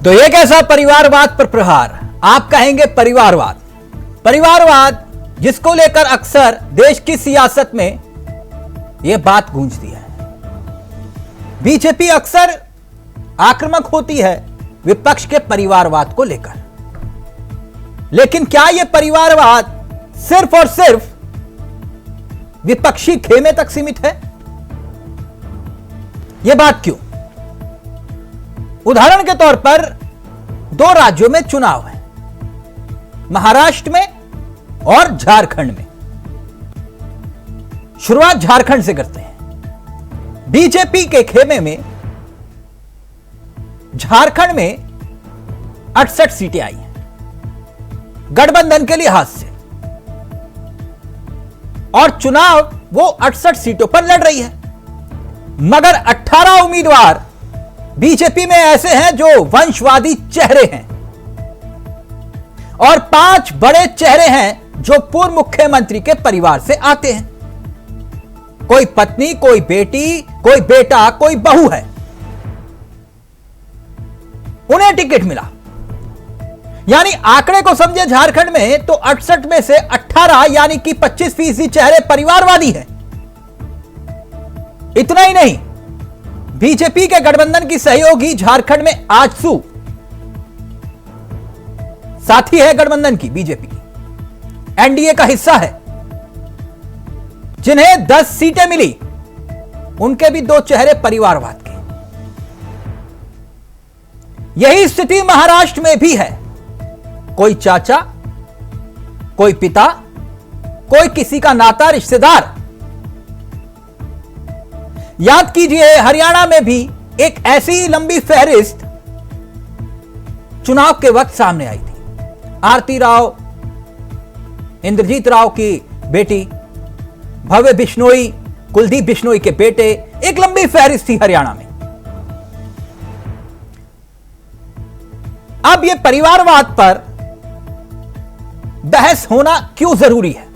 तो एक ऐसा परिवारवाद पर प्रहार, आप कहेंगे परिवारवाद। परिवारवाद जिसको लेकर अक्सर देश की सियासत में यह बात गूंजती है। बीजेपी अक्सर आक्रामक होती है विपक्ष के परिवारवाद को लेकर, लेकिन क्या यह परिवारवाद सिर्फ और सिर्फ विपक्षी खेमे तक सीमित है? यह बात क्यों? उदाहरण के तौर पर दो राज्यों में चुनाव है, महाराष्ट्र में और झारखंड में। शुरुआत झारखंड से करते हैं। बीजेपी के खेमे में झारखंड में 68 सीटें आई हैं गठबंधन के लिहाज से, और चुनाव वो 68 सीटों पर लड़ रही है। मगर 18 उम्मीदवार बीजेपी में ऐसे हैं जो वंशवादी चेहरे हैं, और 5 बड़े चेहरे हैं जो पूर्व मुख्यमंत्री के परिवार से आते हैं। कोई पत्नी, कोई बेटी, कोई बेटा, कोई बहू है, उन्हें टिकट मिला। यानी आंकड़े को समझे झारखंड में तो 68 में से 18 यानी कि 25% चेहरे परिवारवादी हैं। इतना ही नहीं, बीजेपी के गठबंधन की सहयोगी झारखंड में आजसू साथी है गठबंधन की, बीजेपी की एनडीए का हिस्सा है, जिन्हें 10 सीटें मिली, उनके भी 2 चेहरे परिवारवाद के। यही स्थिति महाराष्ट्र में भी है। कोई चाचा, कोई पिता, कोई किसी का नाता रिश्तेदार। याद कीजिए, हरियाणा में भी एक ऐसी लंबी फहरिस्त चुनाव के वक्त सामने आई थी। आरती राव, इंद्रजीत राव की बेटी, भव्य बिश्नोई, कुलदीप बिश्नोई के बेटे, एक लंबी फहरिस्त थी हरियाणा में। अब यह परिवारवाद पर बहस होना क्यों जरूरी है?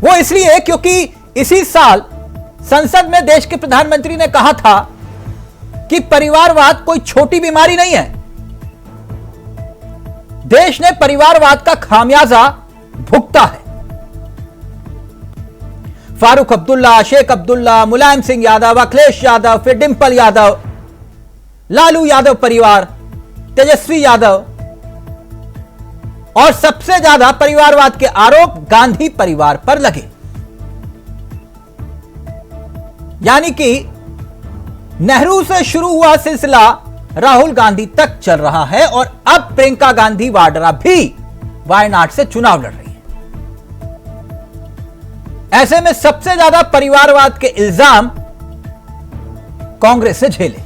वो इसलिए क्योंकि इसी साल संसद में देश के प्रधानमंत्री ने कहा था कि परिवारवाद कोई छोटी बीमारी नहीं है। देश ने परिवारवाद का खामियाजा भुगता है। फारूक अब्दुल्ला, शेख अब्दुल्ला, मुलायम सिंह यादव, अखिलेश यादव, फिर डिंपल यादव, लालू यादव परिवार, तेजस्वी यादव, और सबसे ज्यादा परिवारवाद के आरोप गांधी परिवार पर लगे। यानी कि नेहरू से शुरू हुआ सिलसिला राहुल गांधी तक चल रहा है, और अब प्रियंका गांधी वाड्रा भी वायनाड से चुनाव लड़ रही है। ऐसे में सबसे ज्यादा परिवारवाद के इल्जाम कांग्रेस से झेले।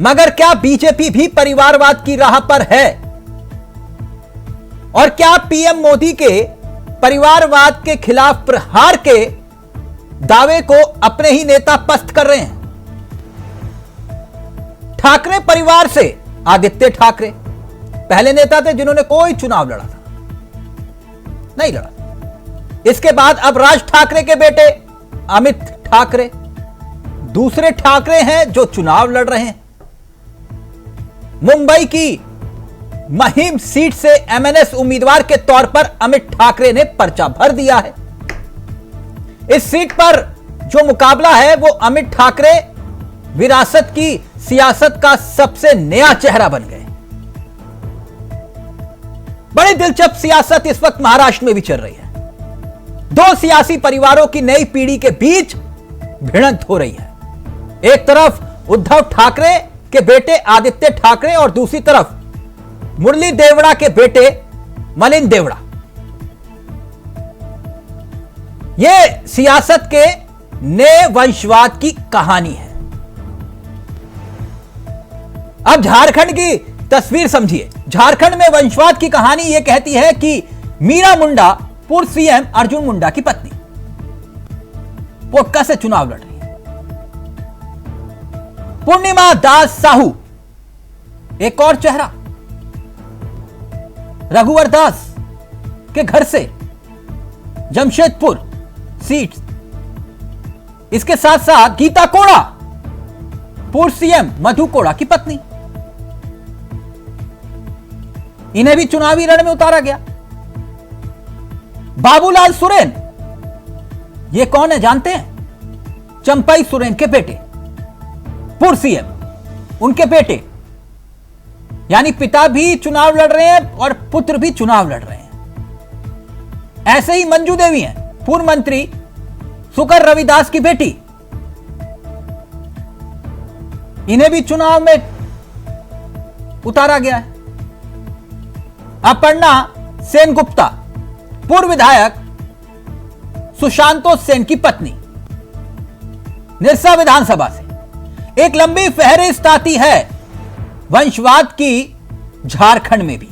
मगर क्या बीजेपी भी परिवारवाद की राह पर है? और क्या पीएम मोदी के परिवारवाद के खिलाफ प्रहार के दावे को अपने ही नेता पस्त कर रहे हैं? ठाकरे परिवार से आदित्य ठाकरे पहले नेता थे जिन्होंने कोई चुनाव लड़ा था, नहीं लड़ा। इसके बाद अब राज ठाकरे के बेटे अमित ठाकरे दूसरे ठाकरे हैं जो चुनाव लड़ रहे हैं। मुंबई की महिम सीट से एमएनएस उम्मीदवार के तौर पर अमित ठाकरे ने पर्चा भर दिया है। इस सीट पर जो मुकाबला है वो अमित ठाकरे विरासत की सियासत का सबसे नया चेहरा बन गए। बड़ी दिलचस्प सियासत इस वक्त महाराष्ट्र में भी चल रही है। 2 सियासी परिवारों की नई पीढ़ी के बीच भिड़ंत हो रही है। एक तरफ उद्धव ठाकरे के बेटे आदित्य ठाकरे और दूसरी तरफ मुरली देवड़ा के बेटे मलिन देवड़ा। यह सियासत के नए वंशवाद की कहानी है। अब झारखंड की तस्वीर समझिए। झारखंड में वंशवाद की कहानी यह कहती है कि मीरा मुंडा पूर्व सीएम अर्जुन मुंडा की पत्नी पोटका से चुनाव लड़ रही है। पूर्णिमा दास साहू एक और चेहरा, रघुवर दास के घर से जमशेदपुर सीट। इसके साथ साथ गीता कोड़ा पूर्व सीएम मधु कोड़ा की पत्नी, इन्हें भी चुनावी रण में उतारा गया। बाबूलाल सोरेन, ये कौन है जानते हैं? चंपई सोरेन के बेटे, पूर्व सीएम, उनके बेटे, यानी पिता भी चुनाव लड़ रहे हैं और पुत्र भी चुनाव लड़ रहे हैं। ऐसे ही मंजू देवी हैं, पूर्व मंत्री सुकर रविदास की बेटी, इन्हें भी चुनाव में उतारा गया है। अपर्णा सेन गुप्ता, पूर्व विधायक सुशांतो सेन की पत्नी, निरसा विधानसभा से। एक लंबी फहरिस्त आती है वंशवाद की झारखंड में भी।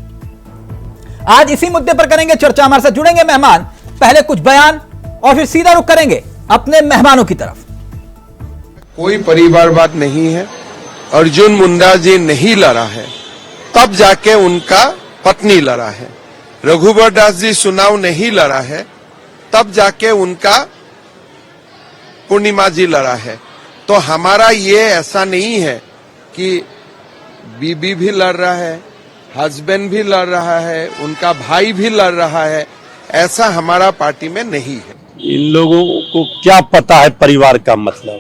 आज इसी मुद्दे पर करेंगे चर्चा। हमारे साथ जुड़ेंगे मेहमान। पहले कुछ बयान और फिर सीधा रुख करेंगे अपने मेहमानों की तरफ। कोई परिवारवाद नहीं है। अर्जुन मुंडा जी नहीं लड़ा है, तब जाके उनका पत्नी लड़ा है। रघुवर दास जी चुनाव नहीं लड़ा है, तब जाके उनका पूर्णिमा जी लड़ा है। तो हमारा ये ऐसा नहीं है कि बीबी भी लड़ रहा है, हस्बैंड भी लड़ रहा है, उनका भाई भी लड़ रहा है, ऐसा हमारा पार्टी में नहीं है। इन लोगों को क्या पता है परिवार का मतलब?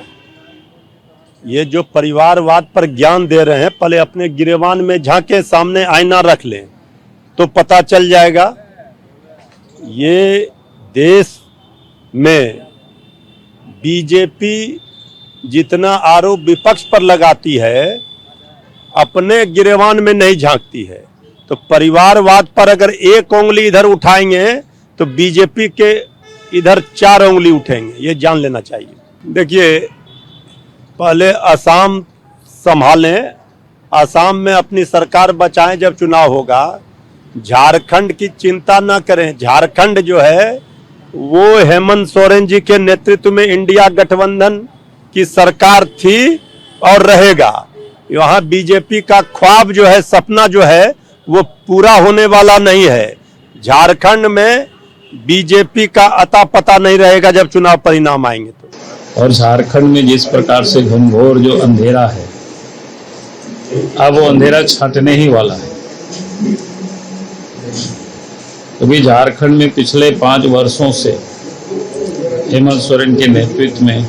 ये जो परिवारवाद पर ज्ञान दे रहे हैं, पहले अपने गिरेबान में झांके, सामने आईना रख लें तो पता चल जाएगा। ये देश में बीजेपी जितना आरोप विपक्ष पर लगाती है, अपने गिरेबान में नहीं झांकती है। तो परिवारवाद पर अगर एक उंगली इधर उठाएंगे तो बीजेपी के इधर 4 उंगली उठेंगे, ये जान लेना चाहिए। देखिए, पहले असम संभालें, असम में अपनी सरकार बचाएं जब चुनाव होगा। झारखंड की चिंता न करें। झारखंड जो है वो हेमंत सोरेन जी के नेतृत्व में इंडिया गठबंधन की सरकार थी और रहेगा। वहां बीजेपी का ख्वाब जो है, सपना जो है, वो पूरा होने वाला नहीं है। झारखंड में बीजेपी का अता पता नहीं रहेगा जब चुनाव परिणाम आएंगे तो। और झारखंड में जिस प्रकार से घनघोर जो अंधेरा है, अब वो अंधेरा छंटने ही वाला है। क्योंकि झारखंड में पिछले 5 वर्षों से हेमंत सोरेन के नेतृत्व में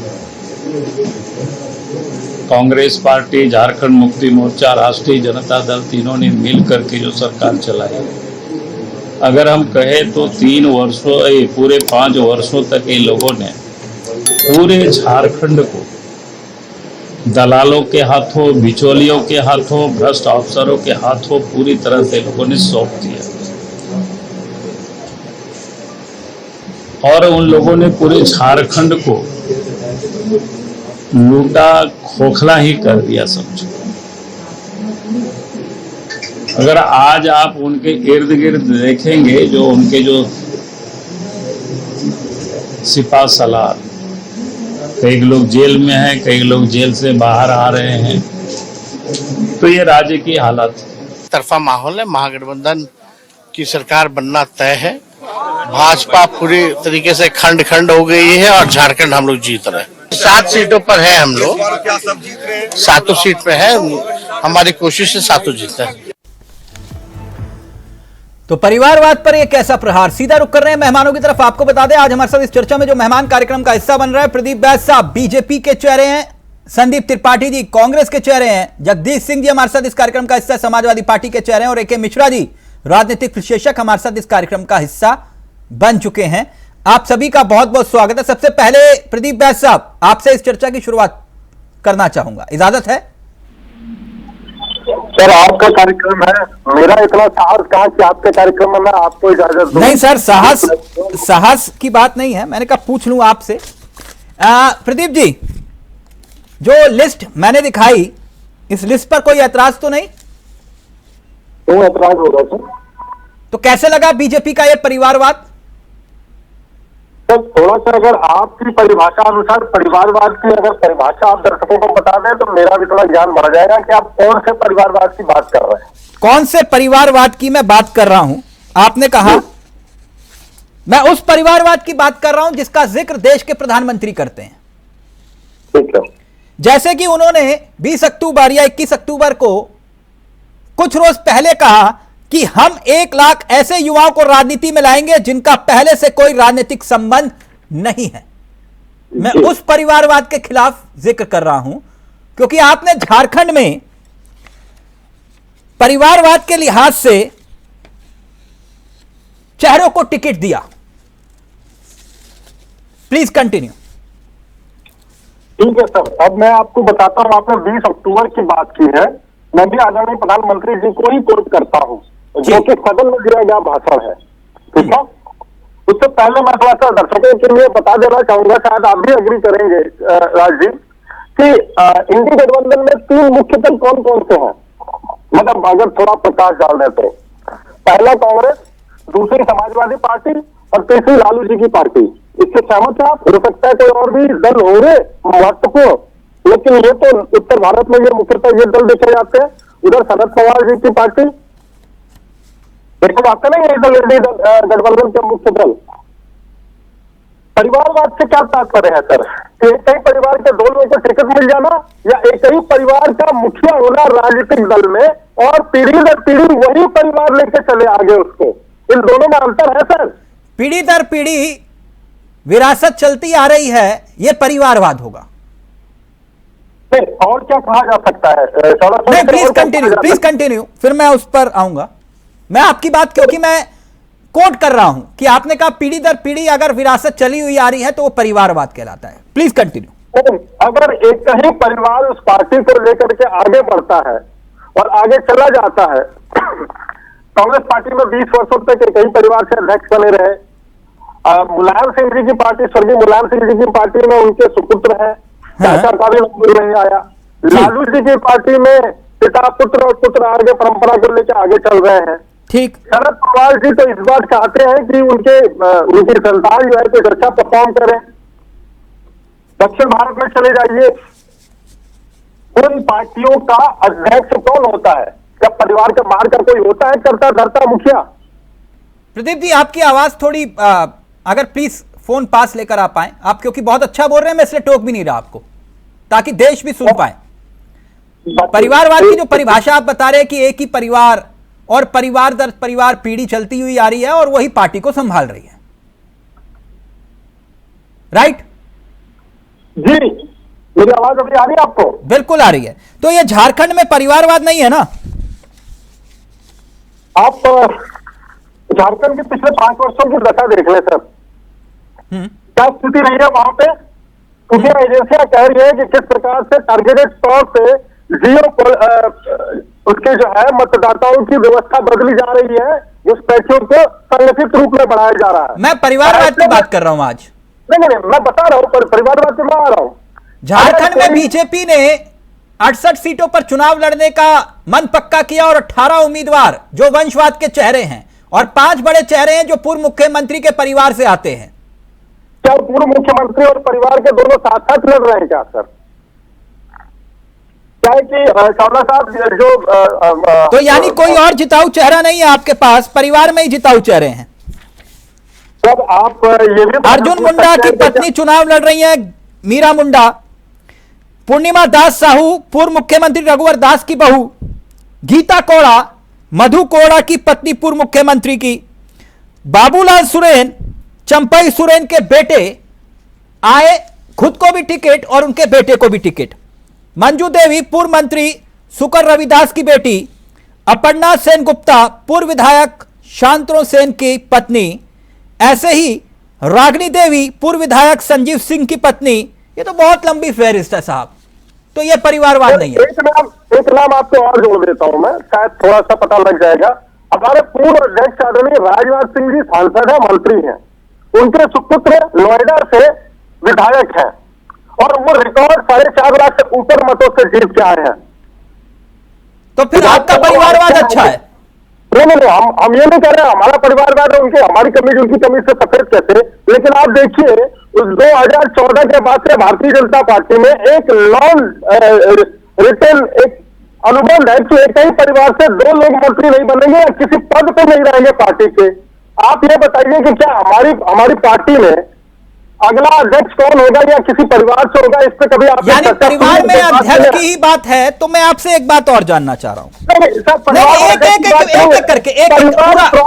कांग्रेस पार्टी, झारखंड मुक्ति मोर्चा, राष्ट्रीय जनता दल, तीनों ने मिल करके जो सरकार चलाई। अगर हम कहें तो 3 वर्षों, पूरे 5 वर्षों तक ये लोगों ने पूरे झारखंड को दलालों के हाथों, बिचौलियों के हाथों, भ्रष्ट अफसरों के हाथों पूरी तरह से लोगों ने सौंप दिया। और उन लोगों ने पूरे झारखंड को लूटा, खोखला ही कर दिया समझो। अगर आज आप उनके इर्द गिर्द देखेंगे, जो उनके जो सिपा सलार, कई लोग जेल में हैं, कई लोग जेल से बाहर आ रहे हैं, तो ये राज्य की हालत तरफा माहौल है। महागठबंधन की सरकार बनना तय है। भाजपा पूरी तरीके से खंड खंड हो गई है और झारखंड हम लोग जीत रहे हैं। 7 सीटों पर है हम लोग, 7 सीट पे है। हमारी कोशिश है 7 जीते। तो परिवारवाद पर एक कैसा प्रहार। सीधा रुख कर रहे हैं मेहमानों की तरफ। आपको बता दें, आज हमारे साथ इस चर्चा में जो मेहमान कार्यक्रम का हिस्सा बन रहा है, प्रदीप बैस साहब बीजेपी के चेहरे हैं, संदीप त्रिपाठी जी कांग्रेस के चेहरे हैं, जगदीश सिंह जी हमारे साथ इस कार्यक्रम का हिस्सा समाजवादी पार्टी के चेहरे हैं, और AK मिश्रा जी राजनीतिक विश्लेषक हमारे साथ इस कार्यक्रम का हिस्सा बन चुके हैं। आप सभी का बहुत बहुत स्वागत है। सबसे पहले प्रदीप बैस साहब, आपसे इस चर्चा की शुरुआत करना चाहूंगा, इजाजत है? सर, आपका कार्यक्रम है, मेरा इतना साहस कहाँ कि आपके कार्यक्रम में मैं आपको इजाजत दूं? नहीं सर, साहस की बात नहीं है, मैंने कहा पूछ लूं आपसे। प्रदीप जी, जो लिस्ट मैंने दिखाई, इस लिस्ट पर कोई ऐतराज तो नहीं? क्यों ऐतराज होगा सर? तो कैसे लगा बीजेपी का ये परिवारवाद? सर, थोड़ा सा अगर आपकी परिभाषा अनुसार परिवारवाद की अगर परिभाषा आप दर्शकों को बता दें तो मेरा भी थोड़ा ज्ञान बढ़ जाएगा कि आप कौन से परिवारवाद की बात कर रहे हैं। कौन से परिवारवाद की मैं बात कर रहा हूं? आपने कहा मैं उस परिवारवाद की बात कर रहा हूं जिसका जिक्र देश के प्रधानमंत्री करते हैं। ठीक है। जैसे कि उन्होंने 20 अक्टूबर या 21 अक्टूबर को कुछ रोज पहले कहा कि हम 1 लाख ऐसे युवाओं को राजनीति में लाएंगे जिनका पहले से कोई राजनीतिक संबंध नहीं है। मैं उस परिवारवाद के खिलाफ जिक्र कर रहा हूं क्योंकि आपने झारखंड में परिवारवाद के लिहाज से चेहरों को टिकट दिया। Please continue. ठीक है सर, अब मैं आपको बताता हूँ, आपने 20 अक्टूबर की बात की है, मैं भी आदरणीय प्रधानमंत्री जी को ही कोट करता हूँ जो कि सदन में दिया गया भाषण है, ठीक है। उससे पहले मैं थोड़ा सा दर्शकों के लिए बता देना चाहूंगा, शायद आप भी अग्री करेंगे राजदीप, कि इंडी गठबंधन में 3 मुख्य दल कौन कौन से हैं, मतलब अगर थोड़ा प्रकाश डाल दे तो। पहला कांग्रेस, दूसरी समाजवादी पार्टी और तीसरी लालू जी की पार्टी। इससे सहमत है आप? हो सकता है कोई और भी दल होंगे महत्वपूर्ण, लेकिन ये तो उत्तर भारत में ये मुख्यतः ये दल देखे जाते हैं। उधर शरद पवार जी की पार्टी, देखो बात नहीं है, दल इंडी गठबंधन के मुख्य दल। परिवारवाद से क्या तात्पर्य है सर? एक ही परिवार के 2 लोगों को टिकट मिल जाना या एक ही परिवार का मुखिया होना राजनीतिक दल में और पीढ़ी दर पीढ़ी वही परिवार लेके चले आगे उसको, इन दोनों में अंतर है सर। पीढ़ी दर पीढ़ी विरासत चलती आ रही है, यह परिवारवाद होगा। नहीं, और क्या कहा जा सकता है? नहीं, प्लीज कंटिन्यू, फिर मैं उस पर आऊंगा। मैं आपकी बात क्योंकि मैं कोट कर रहा हूं कि आपने कहा पीढ़ी दर पीढ़ी अगर विरासत चली हुई आ रही है तो वो परिवारवाद कहलाता है। Please continue. अगर एक ही परिवार उस पार्टी को लेकर के आगे बढ़ता है और आगे चला जाता है, कांग्रेस पार्टी में 20 वर्षों तक एक ही परिवार से अध्यक्ष बने रहे। मुलायम सिंह जी की पार्टी, स्वर्गीय मुलायम सिंह जी की पार्टी में उनके सुपुत्र है, चाचा का भी नहीं आया। लालू जी की पार्टी में पिता पुत्र और पुत्र आगे परंपरा को लेकर आगे चल रहे हैं। ठीक। शरद पवार जी तो इस बात चाहते हैं कि उनकी संतान जो है कुछ अच्छा परफॉर्म करें, दक्षिण भारत में चले जाइए। उन पार्टियों का अध्यक्ष कौन होता है? जब परिवार के बाहर का कोई होता है करता धरता मुखिया। प्रदीप जी, आपकी आवाज थोड़ी अगर प्लीज फोन पास लेकर आ पाए आप, क्योंकि बहुत अच्छा बोल रहे हैं, मैं इसलिए टोक भी नहीं रहा आपको, ताकि देश भी सुन पाए। परिवारवाद की जो परिभाषा आप बता रहे हैं कि एक ही परिवार और परिवार दर परिवार पीढ़ी चलती हुई आ रही है और वही पार्टी को संभाल रही है, राइट? जी, मेरी आवाज अभी आ रही है आपको? बिल्कुल आ रही है। तो ये झारखंड में परिवारवाद नहीं है ना? आप झारखंड के पिछले 5 वर्षों की दशा देख ले सर, क्या स्थिति रही है वहां पे। कुछ एजेंसियां कह रही है कि किस प्रकार से टारगेटेड तौर पे उसके जो है मतदाताओं की व्यवस्था बदली जा रही है, घुसपैठियों को संगठित रूप में बढ़ाया जा रहा है। मैं परिवारवाद की बात कर रहा हूं आज। नहीं, मैं बता रहा हूं, परिवारवाद से मैं आ रहा हूं। झारखंड में बीजेपी ने 68 सीटों पर चुनाव लड़ने का मन पक्का किया और 18 उम्मीदवार जो वंशवाद के चेहरे हैं और 5 बड़े चेहरे हैं जो पूर्व मुख्यमंत्री के परिवार से आते हैं। क्या पूर्व मुख्यमंत्री और परिवार के दोनों साथ साथ लड़ रहे हैं क्या सर? क्या है कि चावला साहब जो तो यानी कोई और जिताऊ चेहरा नहीं है आपके पास, परिवार में ही जिताऊ चेहरे हैं। जब आप ये भी अर्जुन मुंडा की पत्नी चुनाव लड़ रही है, मीरा मुंडा। पूर्णिमा दास साहू पूर्व मुख्यमंत्री रघुवर दास की बहू। गीता कोड़ा मधु कोड़ा की पत्नी पूर्व मुख्यमंत्री की। बाबूलाल सोरेन चंपई सोरेन के बेटे आए, खुद को भी टिकट और उनके बेटे को भी टिकट। मंजू देवी पूर्व मंत्री सुकर रविदास की बेटी। अपर्णा सेन गुप्ता पूर्व विधायक शांतनु सेन की पत्नी। ऐसे ही रागिनी देवी पूर्व विधायक संजीव सिंह की पत्नी। ये तो बहुत लंबी फहरिस्त है साहब, तो ये परिवारवाद नहीं है। एक नाम आपको और जोड़ देता हूं मैं, शायद थोड़ा सा पता लग जाएगा। हमारे पूर्व अध्यक्ष आदरणीय राजनाथ सिंह जी सांसद है, मंत्री हैं, उनके सुपुत्र नोएडा से विधायक हैं और वो रिकॉर्ड 4.5 लाख से ऊपर मतों से जीत के आए हैं। तो फिर आपका परिवारवाद अच्छा है? नहीं, हम ये नहीं कह रहे हैं हमारा परिवारवाद है, उनके हमारी कमी उनकी कमी से सफेद कैसे। लेकिन आप देखिए उस 2014 के बाद से भारतीय जनता पार्टी में एक नॉन रिटेन एक अनुबंध है कि एक ही परिवार से 2 लोग मंत्री नहीं बनेंगे या किसी पद पे नहीं रहेंगे पार्टी के। आप ये बताइए कि क्या हमारी पार्टी में अगला अध्यक्ष कौन होगा या किसी परिवार से होगा, इस पे कभी आप यानी परिवार में अध्यक्ष की ही बात है, तो मैं आपसे एक बात और जानना चाह रहा हूं। एक करके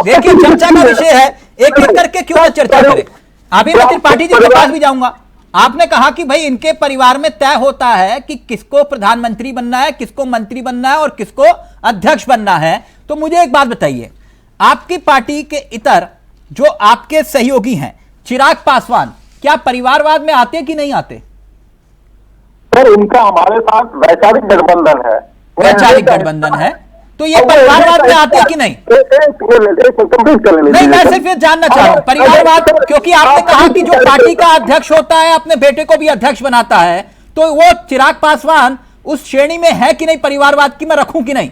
देखिए, चर्चा का विषय है, एक एक करके क्यों ना चर्चा करें। अभी मैं त्रिपाठी जी के पास भी जाऊंगा। आपने कहा कि भाई इनके परिवार में तय होता है कि किसको प्रधानमंत्री बनना है, किसको मंत्री बनना है और किसको अध्यक्ष बनना है। तो मुझे एक बात बताइए, आपकी पार्टी के इतर जो आपके सहयोगी हैं, चिराग पासवान, क्या परिवारवाद में आते कि नहीं आते? सर, उनका हमारे साथ वैचारिक गठबंधन है। वैचारिक गठबंधन है, तो ये परिवारवाद में आते कि नहीं? नहीं, मैं सिर्फ ये जानना चाह रहा हूं परिवारवाद, क्योंकि आपने कहा कि जो पार्टी का अध्यक्ष होता है अपने बेटे को भी अध्यक्ष बनाता है, तो वो चिराग पासवान उस श्रेणी में है कि नहीं, परिवारवाद की मैं रखूं कि नहीं?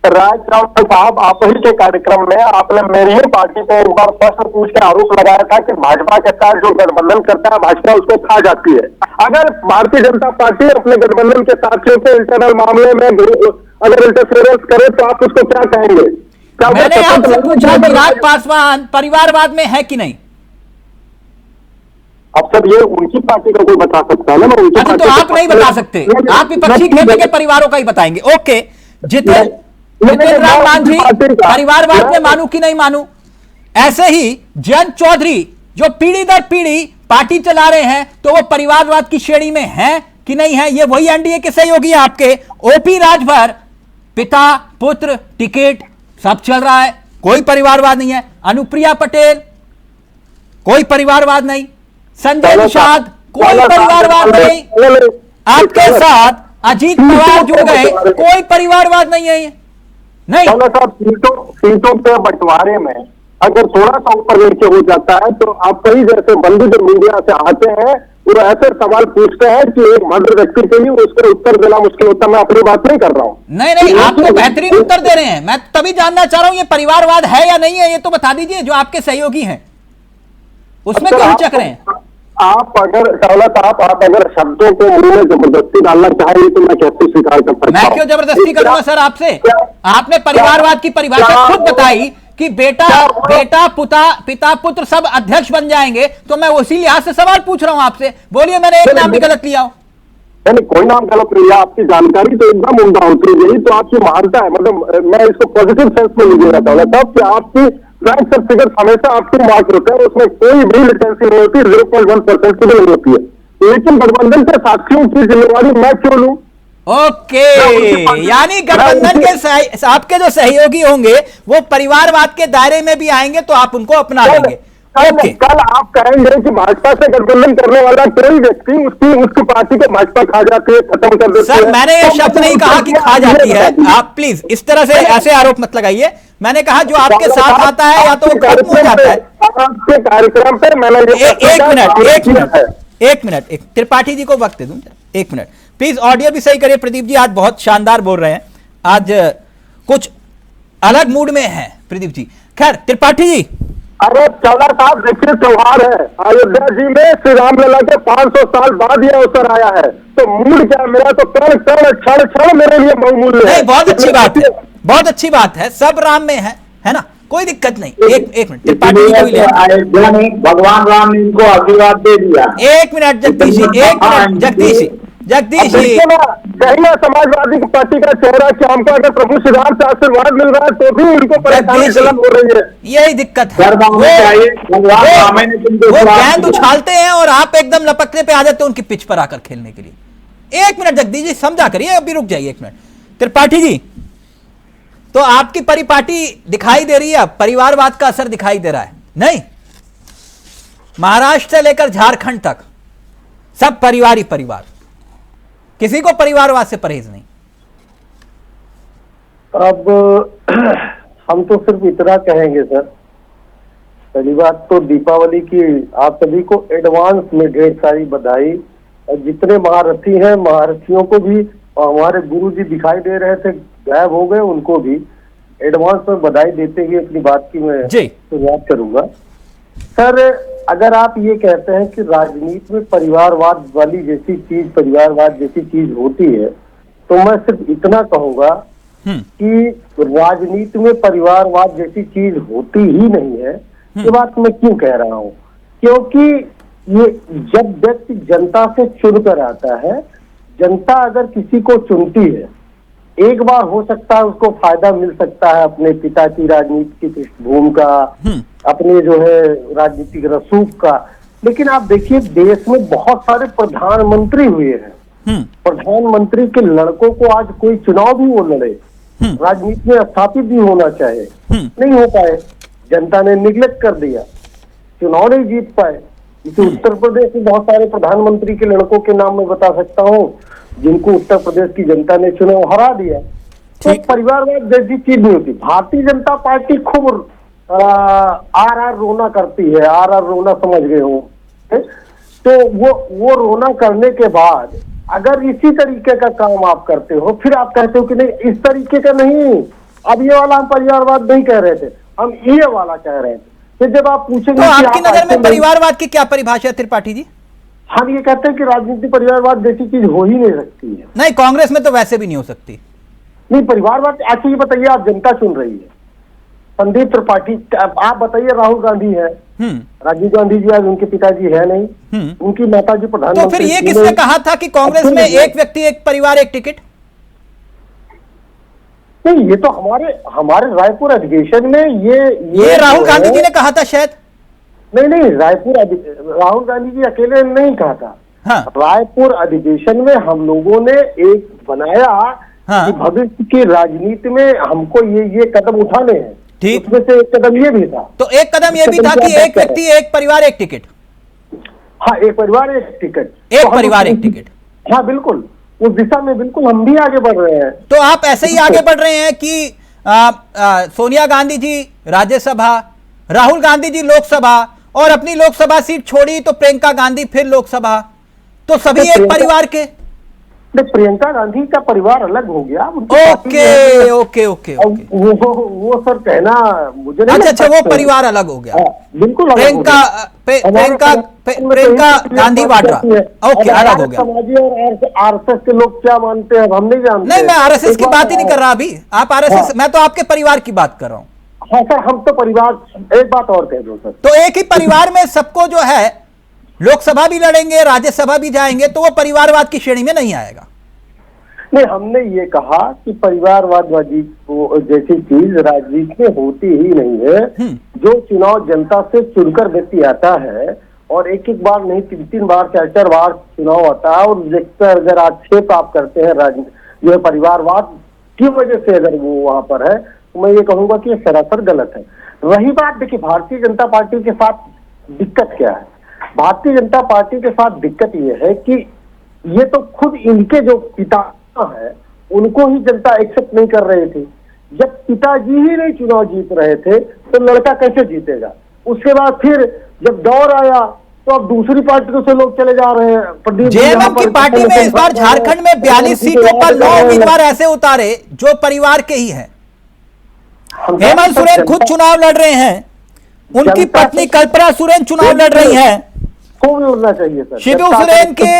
राज रावत साहब, आप ही के कार्यक्रम में आपने मेरी ही पार्टी को एक बार प्रश्न पूछ के आरोप लगाया था कि भाजपा के साथ जो गठबंधन करता है भाजपा उसको खा जाती है। अगर भारतीय जनता पार्टी अपने गठबंधन के साथियों के इंटरनल मामले में अगर इंटरफेरेंस करे तो आप उसको क्या कहेंगे? क्या मैंने आपसे पूछा चिराग पासवान परिवारवाद में है कि नहीं? अब सर, ये उनकी पार्टी का कोई बता सकता है ना। अच्छा, तो आप नहीं बता सकते, आप विपक्षी खेमे के परिवारों का ही बताएंगे। ओके, जितेंद्र राम मांझी परिवारवाद में मानू कि नहीं मानू? ऐसे ही जयंत चौधरी जो पीढ़ी दर पीढ़ी पार्टी चला रहे हैं, तो वो परिवारवाद की श्रेणी में हैं कि नहीं है? ये वही एनडीए के सहयोगी हैं आपके। ओपी राजभर, पिता पुत्र टिकट सब चल रहा है, कोई परिवारवाद नहीं है। अनुप्रिया पटेल, कोई परिवारवाद नहीं। संजय निषाद, कोई परिवारवाद नहीं। आपके साथ अजीत पवार जुड़ गए, कोई परिवारवाद नहीं है। ये नहीं साहब, सीटों पे बंटवारे में अगर थोड़ा सा ऊपर नीचे हो जाता है तो आप कई जैसे बंधु जो मीडिया से आते हैं वो ऐसे सवाल पूछते हैं कि एक भद्र व्यक्ति के लिए उसका उत्तर देना मुश्किल होता है। मैं अपनी बात नहीं कर रहा हूँ। नहीं, आप तो बेहतरीन उत्तर दे रहे हैं। मैं तभी जानना चाह रहा हूं ये परिवारवाद है या नहीं है, ये तो बता दीजिए। जो आपके सहयोगी हैं उसमें क्यों हिचक रहे हैं? आप अगर आप अगर शब्दों को मुंह में जबरदस्ती डालना चाहेंगे तो मैं कैसे स्वीकार कर सकता हूं? मैं क्यों जबरदस्ती करूंगा सर आपसे? आपने परिवारवाद की परिभाषा खुद बताई कि बेटा पिता पुत्र सब अध्यक्ष बन जाएंगे, तो मैं उसी लिहाज से सवाल पूछ रहा हूं आपसे। बोलिए, मैंने एक नाम भी गलत लिया हो? नहीं, कोई नाम गलत नहीं है। आपकी जानकारी तो एकदम उम्दा होती है, यही तो आपकी महानता है। मतलब मैं इसको पॉजिटिव सेंस में लीजिए रहता हूँ साहब कि आपकी फ्रैंक सब फिगर हमेशा आपकी मार्क होता है, उसमें कोई भी लिटेंसी नहीं होती, 0.1% की भी नहीं होती है। लेकिन गठबंधन के साथियों की जिम्मेवारी मैं क्यों लूं? ओके, यानी गठबंधन के आपके जो सहयोगी होंगे वो परिवारवाद के दायरे में भी आएंगे तो आप उनको अपना लेंगे। ओके, कल आप कहेंगे कि भाजपा से गठबंधन करने वाला कोई व्यक्ति उसकी पार्टी को भाजपा खा जाती है, खत्म कर देती है। सर, मैंने ये शब्द नहीं कहा कि खा जाती है। आप प्लीज इस तरह से ऐसे आरोप मत लगाइए। मैंने कहा जो आपके साथ आता है या तो वो खत्म हो जाता है। आपके कार्यक्रम पर मैंने एक मिनट त्रिपाठी जी को वक्त दे दूं, 1 मिनट प्लीज। ऑडियो भी सही करिए। प्रदीप जी आज बहुत शानदार बोल रहे हैं, आज कुछ अलग मूड में है प्रदीप जी। खैर, त्रिपाठी जी। अरे चौधरी साहब, देखिए त्योहार है अयोध्या जी में, श्री रामलला के 500 साल बाद यह अवसर आया है, तो मूड क्या मेरा तो कण क्षण मेरे लिए बहुमूल्य है। बहुत अच्छी बात है, बहुत अच्छी बात है। सब राम में है ना, कोई दिक्कत नहीं। एक मिनट त्रिपाठी जी को ले, भगवान राम ने इनको आशीर्वाद दे दिया। 1 मिनट जगदीश जी, 1 मिनट जगदीश जी। कहीं समाजवादी पार्टी का चेहरा कि हमको अगर प्रभु श्री राम से आशीर्वाद मिल रहा है तो भी उनको परेशानी जलन हो रही है। यही दिक्कत है, वो गेंद उछालते हैं और आप एकदम लपकने पे आ जाते हैं उनकी पिच पर आकर खेलने के लिए। 1 मिनट जगदीश जी, समझा करिए, अभी रुक जाइए 1 मिनट। त्रिपाठी जी, तो आपकी परिपाटी दिखाई दे रही है, अब परिवारवाद का असर दिखाई दे रहा है नहीं? महाराष्ट्र से लेकर झारखंड तक सब परिवार ही परिवार, किसी को परिवारवाद से परहेज नहीं। अब हम तो सिर्फ इतना कहेंगे सर, पहली बात तो दीपावली की आप सभी को एडवांस में ढेर सारी बधाई। और जितने महारथी हैं, महारथियों को भी, हमारे गुरु जी दिखाई दे रहे थे, गायब हो गए, उनको भी एडवांस में बधाई देते हुए अपनी बात की मैं शुरुआत करूंगा। सर, अगर आप ये कहते हैं कि राजनीति में परिवारवाद वाली जैसी चीज, परिवारवाद जैसी चीज होती है, तो मैं सिर्फ इतना कहूंगा कि राजनीति में परिवारवाद जैसी चीज होती ही नहीं है। ये बात मैं क्यों कह रहा हूँ? क्योंकि ये जब व्यक्ति जनता से चुनकर आता है, जनता अगर किसी को चुनती है, एक बार हो सकता है उसको फायदा मिल सकता है अपने पिता की राजनीति की पृष्ठभूमि का, अपने जो है राजनीतिक रसूख का, लेकिन आप देखिए देश में बहुत सारे प्रधानमंत्री हुए हैं। प्रधानमंत्री के लड़कों को आज कोई चुनाव भी वो लड़े, राजनीति में स्थापित भी होना चाहे, नहीं हो पाए, जनता ने निगलेक्ट कर दिया, चुनाव नहीं जीत पाए। इसे उत्तर प्रदेश में बहुत सारे प्रधानमंत्री के लड़कों के नाम मैं बता सकता हूँ जिनको उत्तर प्रदेश की जनता ने चुनाव हरा दिया। तो परिवारवाद जैसी चीज नहीं होती। भारतीय जनता पार्टी खूब आर रोना करती है, आर रोना समझ गए हो, तो वो रोना करने के बाद अगर इसी तरीके का काम आप करते हो, फिर आप कहते हो कि नहीं इस तरीके का नहीं, अब ये वाला हम परिवारवाद नहीं कह रहे थे, हम ये वाला कह रहे थे। फिर जब आप पूछेंगे तो आपकी नजर में परिवारवाद की क्या परिभाषा है त्रिपाठी जी? हम ये कहते हैं कि राजनीति परिवारवाद जैसी चीज हो ही नहीं सकती है। नहीं, कांग्रेस में तो वैसे भी नहीं हो सकती। नहीं, परिवारवाद। अच्छा ये बताइए, आप जनता चुन रही है, संदीप त्रिपाठी, आप बताइए राहुल गांधी है, राजीव गांधी जी आज उनके पिताजी है नहीं, उनकी माताजी प्रधानमंत्री। तो फिर ये किसने कहा था कि कांग्रेस में एक व्यक्ति एक परिवार एक टिकट? नहीं, ये तो हमारे रायपुर अधिवेशन में ये राहुल गांधी जी ने कहा था शायद। नहीं, राहुल गांधी जी अकेले ने नहीं कहा था। हाँ। रायपुर अधिवेशन में हम लोगों ने एक बनाया कि भविष्य की राजनीति में हमको ये कदम उठाने हैं। ठीक, उसमें से एक कदम ये भी था। तो एक कदम ये भी था कि एक व्यक्ति एक परिवार एक टिकट। हाँ, एक परिवार एक टिकट, एक परिवार एक टिकट। हाँ बिल्कुल, उस दिशा में बिल्कुल हम भी आगे बढ़ रहे हैं। तो आप ऐसे ही आगे बढ़ रहे हैं कि सोनिया गांधी जी राज्यसभा, राहुल गांधी जी लोकसभा, और अपनी लोकसभा सीट छोड़ी तो प्रियंका गांधी फिर लोकसभा, तो सभी एक परिवार के। प्रियंका गांधी का परिवार अलग हो गया। ओके। वो सर कहना मुझे नहीं। अच्छा, वो परिवार अलग हो गया। बिल्कुल प्रियंका गांधी वाड्रा, ओके, अलग हो गया। समाजी और आरएसएस के लोग क्या मानते हैं हम नहीं जानते। नहीं, मैं आरएसएस की बात ही नहीं कर रहा अभी। आप आरएसएस, मैं तो आपके परिवार की बात कर रहा हूँ। हाँ सर, हम तो परिवार। एक बात और कह दो सर, तो एक ही परिवार में सबको जो है लोकसभा भी लड़ेंगे, राज्यसभा भी जाएंगे, तो वो परिवारवाद की श्रेणी में नहीं आएगा। नहीं, हमने ये कहा कि परिवारवाद जैसी चीज राजनीति में होती ही नहीं है। जो चुनाव जनता से चुनकर व्यक्ति आता है और एक बार नहीं 3 बार 4 बार चुनाव आता है और देखकर अगर आक्षेप आप करते हैं राजनीति जो परिवारवाद की वजह से अगर वो वहां पर है, तो मैं ये कहूंगा कि ये सरासर गलत है। रही बात, देखिए भारतीय जनता पार्टी के साथ दिक्कत क्या है। भारतीय जनता पार्टी के साथ दिक्कत ये है कि ये तो खुद इनके जो पिता है उनको ही जनता एक्सेप्ट नहीं कर रहे थे। जब पिताजी ही नहीं चुनाव जीत रहे थे तो लड़का कैसे जीतेगा। उसके बाद फिर जब दौर आया तो अब दूसरी पार्टियों से लोग चले जा रहे हैं। जेएमएम की पार्टी में इस बार झारखंड में 42 सीटों पर 9 उम्मीदवार ऐसे उतारे जो परिवार के ही हैं। हेमंत सोरेन खुद चुनाव लड़ रहे हैं, उनकी पत्नी कल्पना सोरेन चुनाव लड़ रही हैं, खूब लड़ना चाहिए सर। शिबू सोरेन के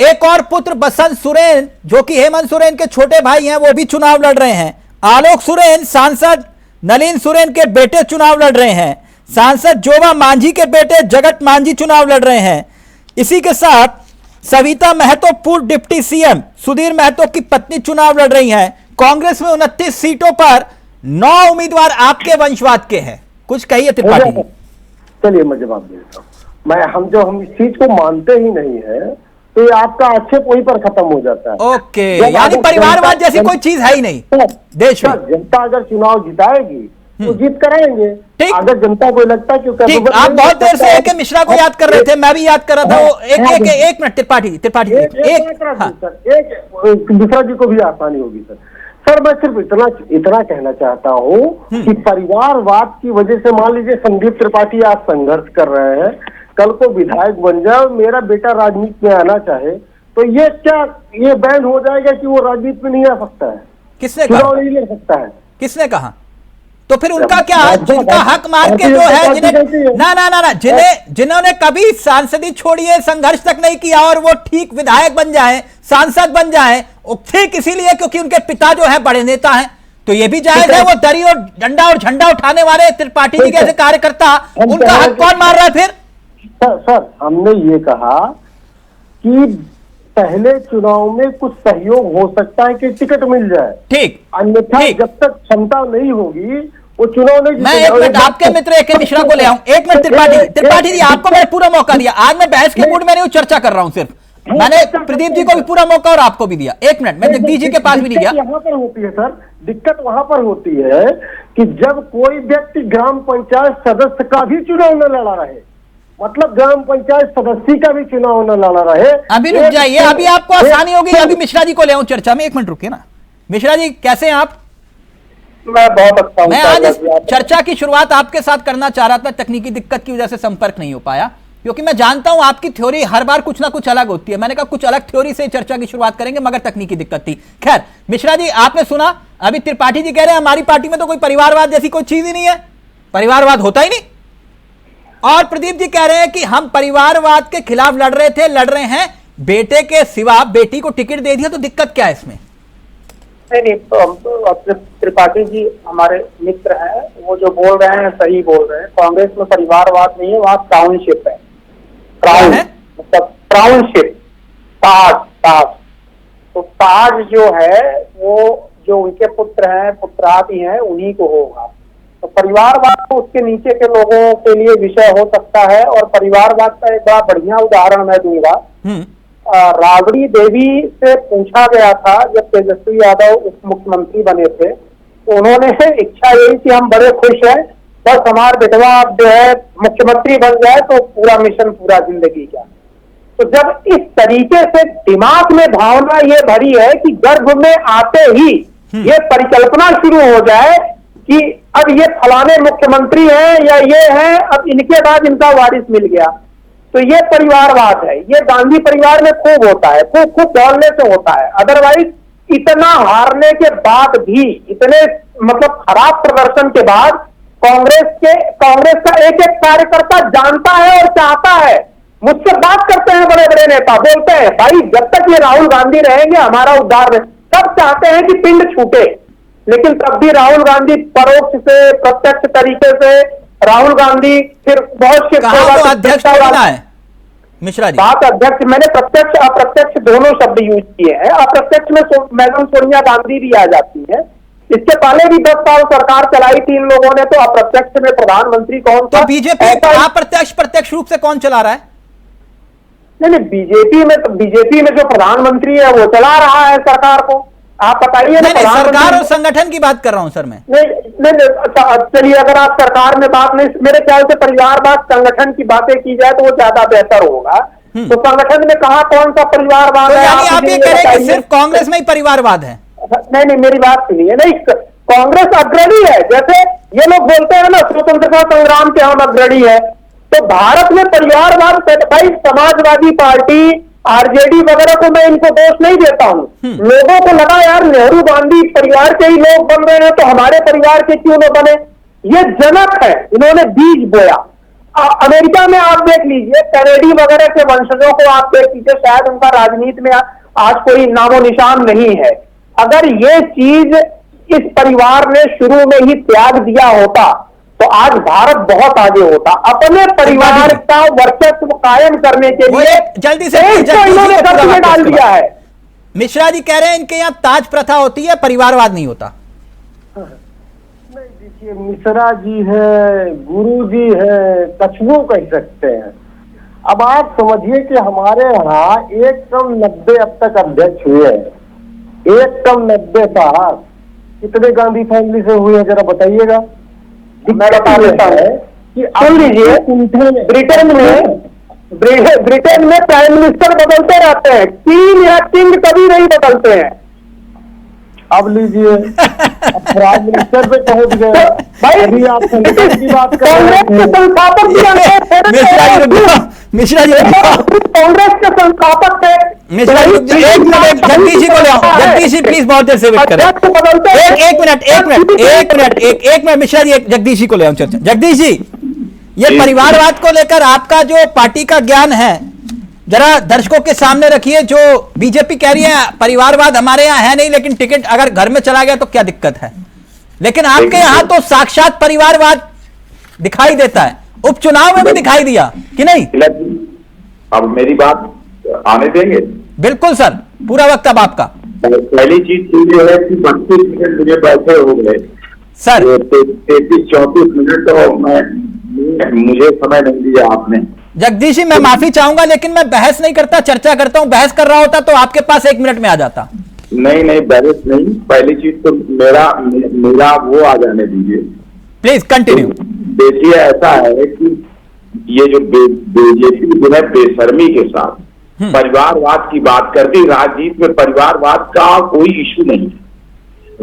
एक और पुत्र बसंत सोरेन जो कि हेमंत सोरेन के छोटे भाई हैं, वो भी चुनाव लड़ रहे हैं। आलोक सोरेन सांसद नलिन सोरेन के बेटे चुनाव लड़ रहे हैं। सांसद जोबा मांझी के बेटे जगत मांझी चुनाव लड़ रहे हैं। इसी के साथ सविता महतो पूर्व डिप्टी सीएम सुधीर महतो की पत्नी चुनाव लड़ रही हैं। कांग्रेस में 29 सीटों पर 9 उम्मीदवार आपके वंशवाद के हैं। कुछ कहिए त्रिपाठी जी। चलिए मैं जवाब देता हूँ। हम इस चीज को मानते ही नहीं है तो ये आपका आक्षेप वहीं पर खत्म हो जाता है। ओके, यानी परिवारवाद जैसी कोई चीज है ही नहीं देश में। जनता अगर चुनाव जिताएगी तो जीत कराएंगे। अगर जनता को लगता है कि आप बहुत देर से एक मिश्रा को याद कर रहे थे, मैं भी याद कर रहा था। वो एक मिनट त्रिपाठी मिश्रा जी को भी आसानी होगी सर। सर मैं सिर्फ इतना कहना चाहता हूँ कि परिवारवाद की वजह से मान लीजिए संदीप त्रिपाठी आज संघर्ष कर रहे हैं, कल को विधायक बन जाए, मेरा बेटा राजनीति में आना चाहे तो ये बैन हो जाएगा कि वो राजनीति में नहीं आ सकता है, किसने चुनाव नहीं ले सकता है। किसने कहा? तो फिर उनका क्या, जिनका हक मार के जो है, जिन्होंने कभी सांसदी छोड़िए, संघर्ष तक नहीं किया और वो ठीक विधायक बन जाए, सांसद बन जाए, ठीक इसीलिए क्योंकि उनके पिता जो है बड़े नेता हैं, तो ये भी जायज है। वो दरी और डंडा और झंडा उठाने वाले त्रिपाठी जी जैसे कार्यकर्ता, उनका हक कौन मार रहा है फिर? सर हमने ये कहा कि पहले चुनाव में कुछ सहयोग हो सकता है कि टिकट मिल जाए, ठीक, अन्यथा ठीक। जब तक क्षमता नहीं होगी वो चुनाव नहीं मैं एक मिनट आपके मित्र ए के मिश्रा को ले आऊं। एक मिनट त्रिपाठी जी आपको मैंने पूरा मौका दिया। आज मैं बहस के मूड में नहीं हूं, चर्चा कर रहा हूं सिर्फ। मैंने प्रदीप जी को भी पूरा मौका और आपको भी दिया। एक मिनट, मैं जगदीश जी के पास भी नहीं गया। यहाँ पर होती है सर, दिक्कत वहां पर होती है कि जब कोई व्यक्ति ग्राम पंचायत सदस्य का भी चुनाव न लड़ा रहे, मतलब ग्राम पंचायत सदस्य का भी चुनाव न लड़ा रहे। अभी रुक जाइए, अभी आपको आसानी होगी। अभी मिश्रा जी को ले आऊं चर्चा में। एक मिनट रुकिए ना। मिश्रा जी कैसे हैं आप? मैं बहुत अच्छा हूं। मैं आज इस चर्चा की शुरुआत आपके साथ करना चाह रहा था, तकनीकी दिक्कत की वजह से संपर्क नहीं हो पाया, क्योंकि मैं जानता हूं आपकी थ्योरी हर बार कुछ ना कुछ अलग होती है। मैंने कहा कुछ अलग थ्योरी से चर्चा की शुरुआत करेंगे, मगर तकनीकी दिक्कत थी। खैर मिश्रा जी, आपने सुना अभी त्रिपाठी जी कह रहे हैं हमारी पार्टी में तो कोई परिवारवाद जैसी कोई चीज ही नहीं है, परिवारवाद होता ही नहीं। और प्रदीप जी कह रहे हैं कि हम परिवारवाद के खिलाफ लड़ रहे हैं, बेटे के सिवा बेटी को टिकट दे दिया तो दिक्कत क्या है इसमें? नहीं, त्रिपाठी जी हमारे मित्र हैं, वो जो बोल रहे हैं सही बोल रहे हैं। कांग्रेस में परिवारवाद नहीं है, वहाँ टाउनशिप है। टाउन है मतलब टाउनशिप, ताज। तो ताज जो है वो जो उनके पुत्र हैं, पुत्रादि हैं, उन्हीं को होगा। तो परिवारवाद तो उसके नीचे के लोगों के लिए विषय हो सकता है। और परिवारवाद का एक बड़ा बढ़िया उदाहरण मैं दूंगा। राबड़ी देवी से पूछा गया था जब तेजस्वी यादव उप मुख्यमंत्री बने थे, तो उन्होंने इच्छा यही कि हम बड़े खुश हैं, बस हमारा बेटवा जो है मुख्यमंत्री बन जाए तो पूरा मिशन पूरा जिंदगी का। तो जब इस तरीके से दिमाग में भावना ये भरी है कि गर्भ में आते ही ये परिकल्पना शुरू हो जाए कि अब ये फलाने मुख्यमंत्री हैं या ये हैं, अब इनके बाद इनका वारिस मिल गया, तो ये परिवारवाद है। ये गांधी परिवार में खूब होता है, खूब दौड़ने से होता है। अदरवाइज इतना हारने के बाद भी, इतने मतलब खराब प्रदर्शन के बाद कांग्रेस का एक एक कार्यकर्ता जानता है और चाहता है। मुझसे बात करते हैं बड़े बड़े नेता, बोलते हैं भाई जब तक ये राहुल गांधी रहेंगे हमारा उद्धार नहीं। सब चाहते हैं कि पिंड छूटे, लेकिन तब भी राहुल गांधी परोक्ष से प्रत्यक्ष तरीके से राहुल गांधी फिर बहुत अध्यक्ष है मिश्रा जी। बात अध्यक्ष, मैंने प्रत्यक्ष अप्रत्यक्ष दोनों शब्द यूज किए हैं। अप्रत्यक्ष में मैडम सोनिया गांधी भी आ जाती है। इसके पहले भी 10 साल सरकार चलाई थी इन लोगों ने, तो अप्रत्यक्ष में प्रधानमंत्री कौन था? तो बीजेपी प्रत्यक्ष रूप से कौन चला रहा है? नहीं, बीजेपी में जो प्रधानमंत्री है वो चला रहा है सरकार को। आप बताइए ना। सरकार और संगठन की बात कर रहा हूं सर मैं। नहीं, अच्छा चलिए, अगर आप सरकार में बात नहीं, मेरे ख्याल से परिवारवाद संगठन की बातें की जाए तो वो ज्यादा बेहतर होगा। तो संगठन में कहा कौन सा परिवारवाद है? आप ये कह रहे हैं कि सिर्फ कांग्रेस में ही परिवारवाद है? नहीं, मेरी बात सुनिए। नहीं, कांग्रेस अग्रणी है। जैसे ये लोग बोलते हैं ना स्वतंत्रता संग्राम के हम अग्रणी है, तो भारत में परिवारवाद, भाई समाजवादी पार्टी, आरजेडी वगैरह को मैं इनको दोष नहीं देता हूं। लोगों को लगा यार नेहरू गांधी परिवार के ही लोग बन रहे हैं तो हमारे परिवार के क्यों न बने। ये जनक है, इन्होंने बीज बोया। अमेरिका में आप देख लीजिए, कैनेडी वगैरह के वंशजों को आप देख लीजिए, शायद उनका राजनीति में आज कोई नामो निशान नहीं है। अगर ये चीज इस परिवार ने शुरू में ही त्याग दिया होता तो आज भारत बहुत आगे होता। अपने परिवार का वर्चस्व कायम करने के लिए जल्दी से इन्होंने कर्ज में डाल दिया है। मिश्रा जी कह रहे हैं इनके यहाँ ताज प्रथा होती है, परिवारवाद नहीं होता। नहीं, देखिए मिश्रा जी है, गुरु जी है, कछुओं कह सकते हैं। अब आप समझिए कि हमारे यहाँ 1 कम 90 अब तक अध्यक्ष हुए हैं। 1 कम 90 साहब, कितने गांधी फैमिली से हुए हैं जरा बताइएगा। मैं बता देता हूँ कि सुन लीजिए, ब्रिटेन में प्राइम मिनिस्टर बदलते रहते हैं, किंग या किंग कभी नहीं बदलते हैं। अब लीजिए, प्राइम मिनिस्टर पे पहुंच गए भाई। अभी आप संगठन की बात कर रहे हैं, कांग्रेस के संस्थापक मिश्रा जी कांग्रेस के संस्थापक थे। मिश्रा जी एक मिनट, जगदीश जी को ले आओ। जगदीश जी प्लीज बहुत देर से वेट करें। एक मिनट मिश्रा जी, जगदीश जी को ले आओ चर्चा। जगदीश जी, ये परिवारवाद को लेकर आपका जो पार्टी का ज्ञान है जरा दर्शकों के सामने रखिए। जो बीजेपी कह रही है परिवारवाद हमारे यहाँ है नहीं, लेकिन टिकट अगर घर में चला गया तो क्या दिक्कत है, लेकिन आपके यहाँ तो साक्षात परिवारवाद दिखाई देता है। उपचुनाव में भी दिखाई दिया कि नहीं? अब मेरी बात आने देंगे? बिल्कुल सर, पूरा वक्त अब आपका। पहली चीज तो ये है कि 32 मिनट मुझे बैठे हो गए सर। 33-34 मिनट तो मुझे समय नहीं दिया आपने। जगदीश जी, मैं माफी चाहूंगा लेकिन मैं बहस नहीं करता, चर्चा करता हूं। बहस कर रहा होता तो आपके पास 1 मिनट में आ जाता। नहीं, बहस नहीं। पहली चीज तो मेरा वो आ जाने दीजिए, प्लीज कंटिन्यू। देखिए, ऐसा है कि ये जो बीजेपी जो है बेशर्मी के साथ परिवारवाद की बात करती। राजनीति में परिवारवाद का कोई इशू नहीं है।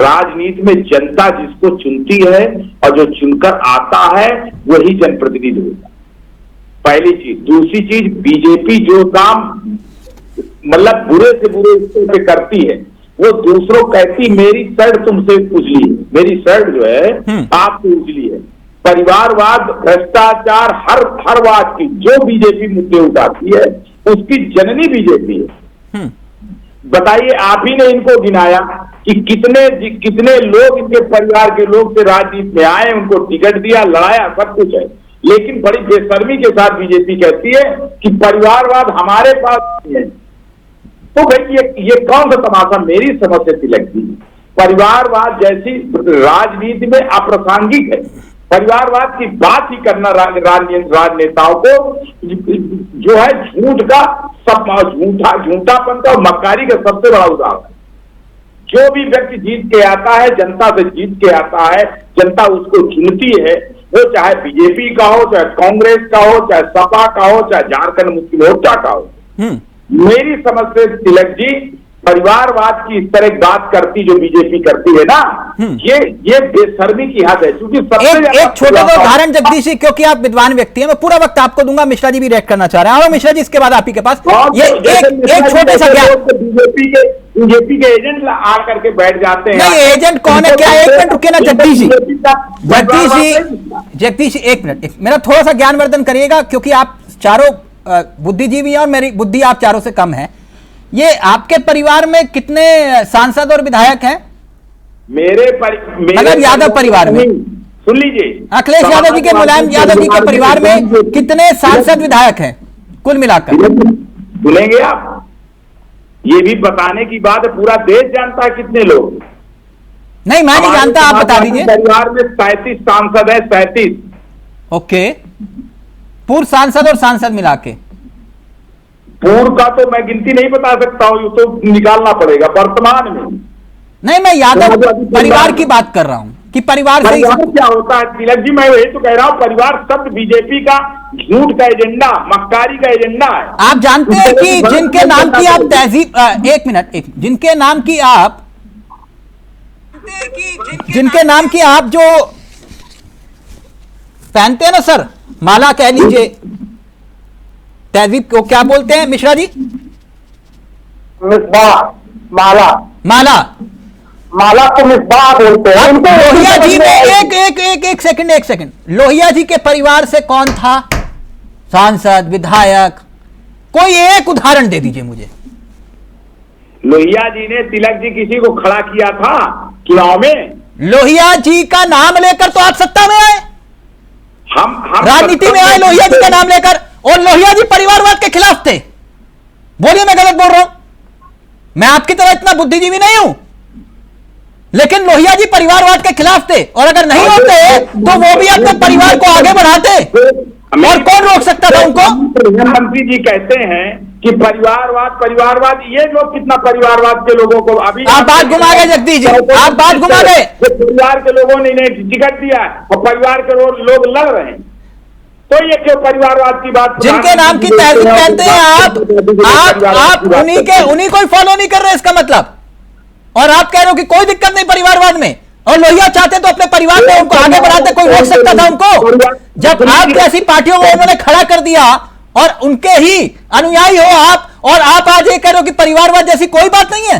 राजनीति में जनता जिसको चुनती है और जो चुनकर आता है वही जनप्रतिनिधि होता है, पहली चीज। दूसरी चीज, बीजेपी जो काम मतलब बुरे से बुरे स्तर पे करती है, वो दूसरों कहती मेरी शर्ट तुमसे उजली है, मेरी शर्ट जो है आपसे उजली है। परिवारवाद, भ्रष्टाचार, हर बात की जो बीजेपी मुद्दे उठाती है उसकी जननी बीजेपी है। बताइए, आप ही ने इनको गिनाया कि कितने लोग इनके परिवार के लोग से राजनीति में आए, उनको टिकट दिया, लड़ाया, सब कुछ है, लेकिन बड़ी बेशर्मी के साथ बीजेपी कहती है कि परिवारवाद हमारे पास नहीं है। तो भाई ये कौन सा तमाशा? मेरी समझ से तिलक जी, परिवारवाद जैसी राजनीति में अप्रासंगिक है। परिवारवाद की बात ही करना राजनेताओं को जो है झूठ का झूठापन का और मक्कारी का सबसे बड़ा उदाहरण है। जो भी व्यक्ति जीत के आता है, जनता से जीत के आता है, जनता उसको चुनती है, वो चाहे बीजेपी का हो, चाहे कांग्रेस का हो, चाहे सपा का हो, चाहे झारखंड मुक्ति मोर्चा का हो। मेरी समझ से तिलक जी, परिवारवाद की इस तरह बात करती जो बीजेपी करती है ना, ये बेशर्मी की हद है। क्योंकि एक छोटा सा उदाहरण जगदीश जी, क्योंकि आप विद्वान व्यक्ति हैं, मैं पूरा वक्त आपको दूंगा। मिश्रा जी भी रिएक्ट करना चाह रहे हैं। और मिश्रा जी, इसके बाद आप ही के पास ये एक छोटा सा ज्ञान। बीजेपी के एजेंट आकर के बैठ जाते हैं। नहीं, एजेंट कौन है क्या? एक मिनट रुके ना जगदीश जी। जगदीश जी, एक मिनट, मेरा थोड़ा सा ज्ञानवर्धन करिएगा, क्योंकि आप चारों बुद्धिजीवी हैं और मेरी बुद्धि आप चारों से कम है। ये आपके परिवार में कितने सांसद और विधायक हैं? मेरे यादव परिवार में, सुन लीजिए, अखिलेश यादव जी के, मुलायम यादव जी के परिवार में कितने सांसद विधायक हैं कुल मिलाकर? सुनेंगे आप, ये भी बताने की बात है, पूरा देश जानता है कितने लोग। नहीं, मैं नहीं जानता, आप बता दीजिए। परिवार में 37 सांसद है, 37। ओके, पूर्व सांसद और सांसद मिला के? पूर्व का तो मैं गिनती नहीं बता सकता हूँ, तो निकालना पड़ेगा। वर्तमान में नहीं, मैं यादव परिवार की बात कर रहा हूँ कि परिवार से क्या होता है तिलक जी। मैं वही तो कह रहा हूँ, परिवार शब्द बीजेपी का झूठ का एजेंडा, मक्कारी का एजेंडा है। आप जानते हैं कि जिनके नाम की आप तहजीब, एक मिनट, जिनके नाम की आप जो पहनते हैं ना सर, माला कह लीजिए, तहजीब को क्या बोलते हैं मिश्रा जी? माला को मिसबाह बोलते हैं। लोहिया जी में एक सेकंड, लोहिया जी के परिवार से कौन था सांसद, विधायक? कोई एक उदाहरण दे दीजिए मुझे। लोहिया जी ने तिलक जी किसी को खड़ा किया था चुनाव में? लोहिया जी का नाम लेकर तो आप सत्ता में आए, हम राजनीति में आए लोहिया जी का नाम लेकर, और लोहिया जी परिवारवाद के खिलाफ थे। बोलिए, मैं गलत बोल रहा हूं? मैं आपकी तरह इतना बुद्धिजीवी नहीं हूं, लेकिन लोहिया जी परिवारवाद के खिलाफ थे, और अगर नहीं होते तो वो भी अपने परिवार को आगे बढ़ाते, और कौन रोक सकता था उनको? प्रधानमंत्री जी कहते हैं कि परिवारवाद, ये लोग कितना परिवारवाद के लोगों को अभी आप बात घुमा गए जगदीश जी, आप बात घुमा गए। परिवार के लोगों ने टिकट दिया और परिवार के लोग लड़ रहे हैं, तो ये क्यों परिवारवाद की बात? जिनके नाम की तहजीब कहते हैं आप उन्हीं को फॉलो नहीं कर रहे, इसका मतलब। और आप कह रहे हो कि कोई दिक्कत नहीं परिवारवाद में, और लोहिया चाहते तो अपने परिवार में उनको आगे बढ़ाते, कोई रोक सकता था उनको? जब आप जैसी पार्टियों को उन्होंने खड़ा कर दिया और उनके ही अनुयायी हो आप, और आप आज ये कह रहे हो कि परिवारवाद जैसी कोई बात नहीं है।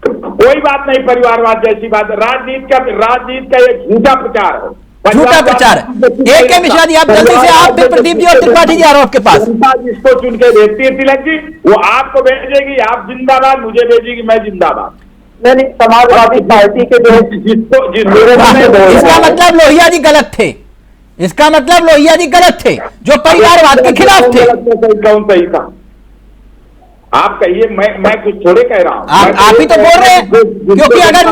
कोई बात नहीं, परिवारवाद जैसी बात। राजनीति का एक झूठा प्रचार है, झूठा प्रचार है। एक है मिश्रा जी, आप जल्दी से, आप फिर प्रदीप जी और त्रिपाठी जी आ रहे हो आपके पास। जिसको चुन के भेजती है तिलक जी, वो आपको भेजेगी, आप जिंदाबाद, मुझे भेजेगी, मैं जिंदाबाद। नहीं, समाजवादी पार्टी के जो इसका मतलब लोहिया जी गलत थे, इसका मतलब लोहिया जी गलत थे, जो परिवारवाद के खिलाफ थे। कौन सही था? आप कहिए, मैं कुछ थोड़े कह रहा हूं। आप ही तो बोल रहे हैं, क्योंकि अगर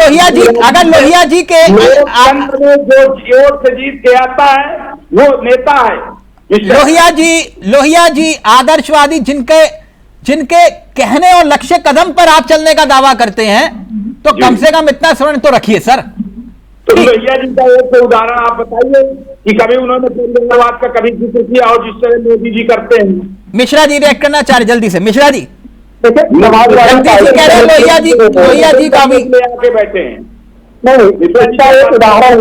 लोहिया जी के लोकतंत्र में जो जोर से जीत के आता है वो नेता है। लोहिया जी आदर्शवादी, जिनके कहने और लक्ष्य कदम पर आप चलने का दावा करते हैं, तो कम से कम इतना स्मरण तो रखिए सर। तो लोहिया जी का एक उदाहरण आप बताइए कि कभी उन्होंने परिवारवाद का कभी जिक्र किया और जिस तरह मोदी जी करते हैं। मिश्रा जी रिएक्ट करना चाह रहे, जल्दी से मिश्रा जी। जगदीश कह रहे हैं लोहिया जी का भी आके बैठे हैं। नहीं, इसका एक उदाहरण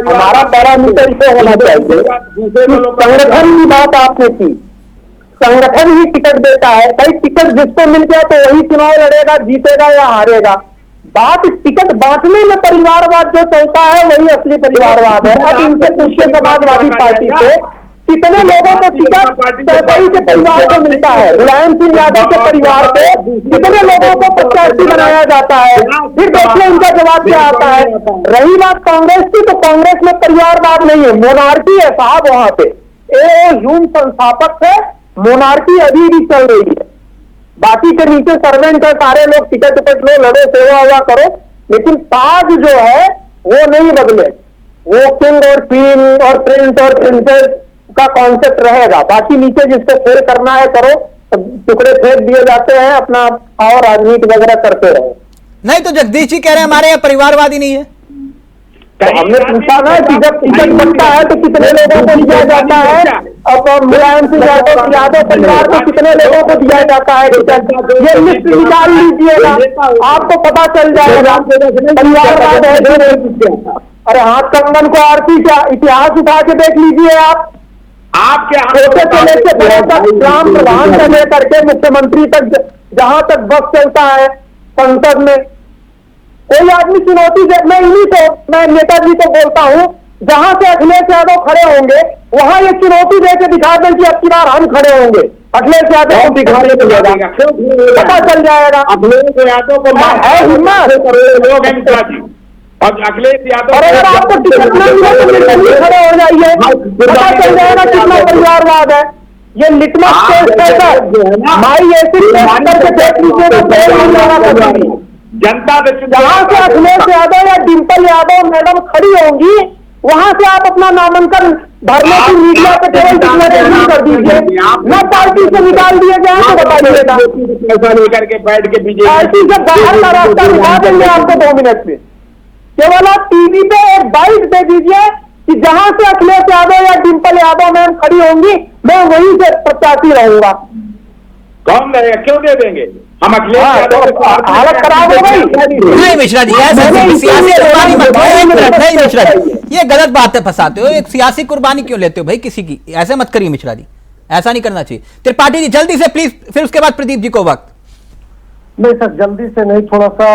हमारा पैरामीटर इसे होना चाहिए। संगठन की बात आपने की, संगठन ही टिकट देता है भाई। टिकट जिसको मिल गया तो वही चुनाव लड़ेगा, जीतेगा या हारेगा। बात टिकट बांटने में परिवारवाद जो चलता है वही असली परिवारवाद है। अब इनसे पूछिए समाजवादी पार्टी से कितने लोगों को टिकट सरकारी के परिवार को मिलता है, मुलायम सिंह यादव के परिवार को कितने लोगों को प्रत्याशी बनाया जाता है, फिर देखिए इनका जवाब क्या आता है। रही बात कांग्रेस की, तो कांग्रेस में परिवारवाद नहीं है, मोनार्की है साहब। वहां पे ह्यूम संस्थापक है, मोनार्की अभी भी चल रही है। बाकी के नीचे सर्वेंट है, सारे लोग टिकट टिकट लो, लड़ो, सेवा हुआ करो, लेकिन ताज जो है वो नहीं बदले। वो किंग और क्वीन और प्रिंस और प्रिंसेस का कॉन्सेप्ट रहेगा। बाकी नीचे जिसको फेल करना है करो, टुकड़े फेंक दिए जाते हैं, अपना और राजनीति वगैरह करते रहो। नहीं तो जगदीश जी कह रहे हैं हमारे यहाँ परिवारवादी नहीं है। तो हमने पूछा ना कि जब टिकट बनता है तो कितने लोगों को दिया जाता है। अब मुलायम सिंह यादव परिवार को कितने लोगों को दिया जाता है टिकट, ये लिस्ट निकाल लीजिएगा, आपको पता चल जाएगा परिवारवाद है। अरे हाथ कंगन को आरती का इतिहास उठा के देख लीजिए आप। आपके छोटे से लेकर बड़े तक, ग्राम प्रधान से लेकर के मुख्यमंत्री तक, जहां तक बस चलता है संसद में, कोई आदमी चुनौती दे। मैं इन्हीं को, मैं नेताजी को बोलता हूं, जहां से अखिलेश यादव खड़े होंगे वहां ये चुनौती दे के दिखा दें कि अब की बार हम खड़े होंगे, अखिलेश यादव को दिखाने को पता चल जाएगा। अखिलेश यादव को है हिम्मत लोग हैं मिश्रा जी, और अखिलेश यादव और अगर आपको टिकट नहीं मिला तो निर्दलीय खड़े हो जाइए, पता चल जाएगा कितना परिवारवाद है। ये लिटमस टेस्ट है सर, माई ऐसी टेस्ट करके देख लीजिएगा, फेल नहीं जाना कभी। जनता जहां से अखिलेश यादव या डिम्पल यादव मैडम खड़ी होंगी, वहां से आप अपना नामांकन भरने की मीडिया पे केवल डिक्लेरेशन कर दीजिए, न पार्टी से निकाल दिए जाए तो बताइएगा। पैसा लेकर के बैठ के बीजेपी पार्टी से बाहर का रास्ता दिखा देंगे आपको 2 मिनट में। केवल आप टीवी पे एक बाइट दे दीजिए कि जहां से अखिलेश यादव या डिम्पल यादव मैम खड़ी होंगी, मैं वहीं से प्रत्याशी रहूंगा। कौन रहेगा? क्यों दे देंगे हम अखिलेश यादव? हालत खराब हो गई। नहीं मिश्रा जी, सियासी कुर्बानी मत करो। नहीं मिश्रा जी, ये गलत बात है, फंसाते हो। एक सियासी कुर्बानी क्यों लेते हो भाई किसी की? ऐसे मत करिए मिश्रा जी, ऐसा नहीं करना चाहिए। त्रिपाठी जी जल्दी से प्लीज, फिर उसके बाद प्रदीप जी को वक्त। नहीं सर, जल्दी से नहीं, थोड़ा सा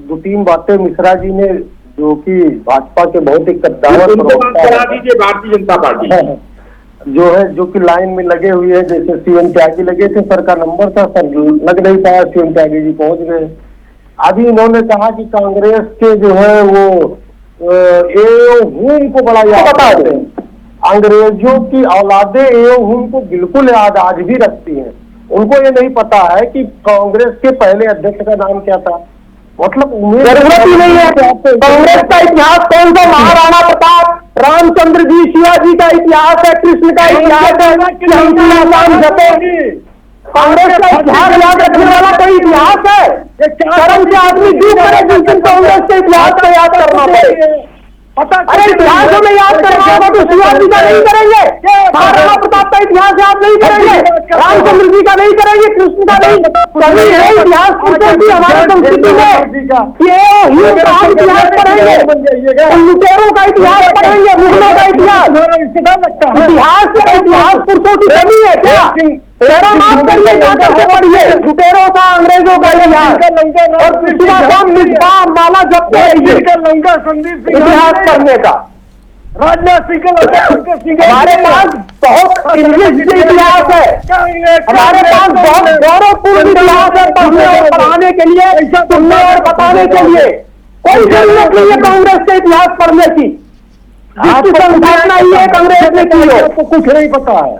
2-3 बातें मिश्रा जी ने, जो कि भाजपा के बहुत ही कद्दावर दीजिए, भारतीय जनता पार्टी जो है, जो कि लाइन में लगे हुए हैं। जैसे सीएम त्यागी लगे थे, सर का नंबर था, सर लग नहीं पाया, सीएम त्यागी जी पहुंच गए। अभी इन्होंने कहा कि कांग्रेस के जो है वो एओ को बड़ा याद बताते हैं। अंग्रेजों की औलादे एओ को बिल्कुल याद आज भी रखती हैं। उनको ये नहीं पता है कि कांग्रेस के पहले अध्यक्ष का नाम क्या था। मतलब जरूरत ही नहीं है। कांग्रेस का इतिहास कौन सा? महाराणा प्रताप, रामचंद्र जी, शिवाजी का इतिहास है, कृष्ण का इतिहास है। कांग्रेस का इतिहास याद रखने वाला कोई इतिहास है? शर्म से आदमी डूब करे जिस दिन कांग्रेस के इतिहास को याद करना पड़े। अरे इतिहास हमें याद करना होगा तो शिवाजी का नहीं करेंगे, महाराणा प्रताप का इतिहास याद नहीं करेंगे, रामचंद्र जी का नहीं करेंगे, कृष्ण का नहीं। कभी है इतिहास पूछे हमारे संस्कृति में ये इतिहास पढ़ेंगे, लुटेरों का इतिहास पढ़ेंगे, मुगलों का इतिहास पुरुषों की कमी है क्या? तेरा माफ करिए, जाकर से पढ़िए लुटेरों का, अंग्रेजों का इतिहास और पिछला कौन मिसबा माला जपते इतिहास पढ़ने का। राजनाथ सिंह हमारे पास बहुत इंग्लिश इतिहास है, हमारे पास बहुत गौरवपूर्ण इतिहास है पढ़ने और पढ़ाने के लिए, सुनने और बताने के लिए। कोई जरूरत नहीं है कांग्रेस के इतिहास पढ़ने की। जिसकी संभावना ये कांग्रेस ने की हो, आपको कुछ नहीं पता है।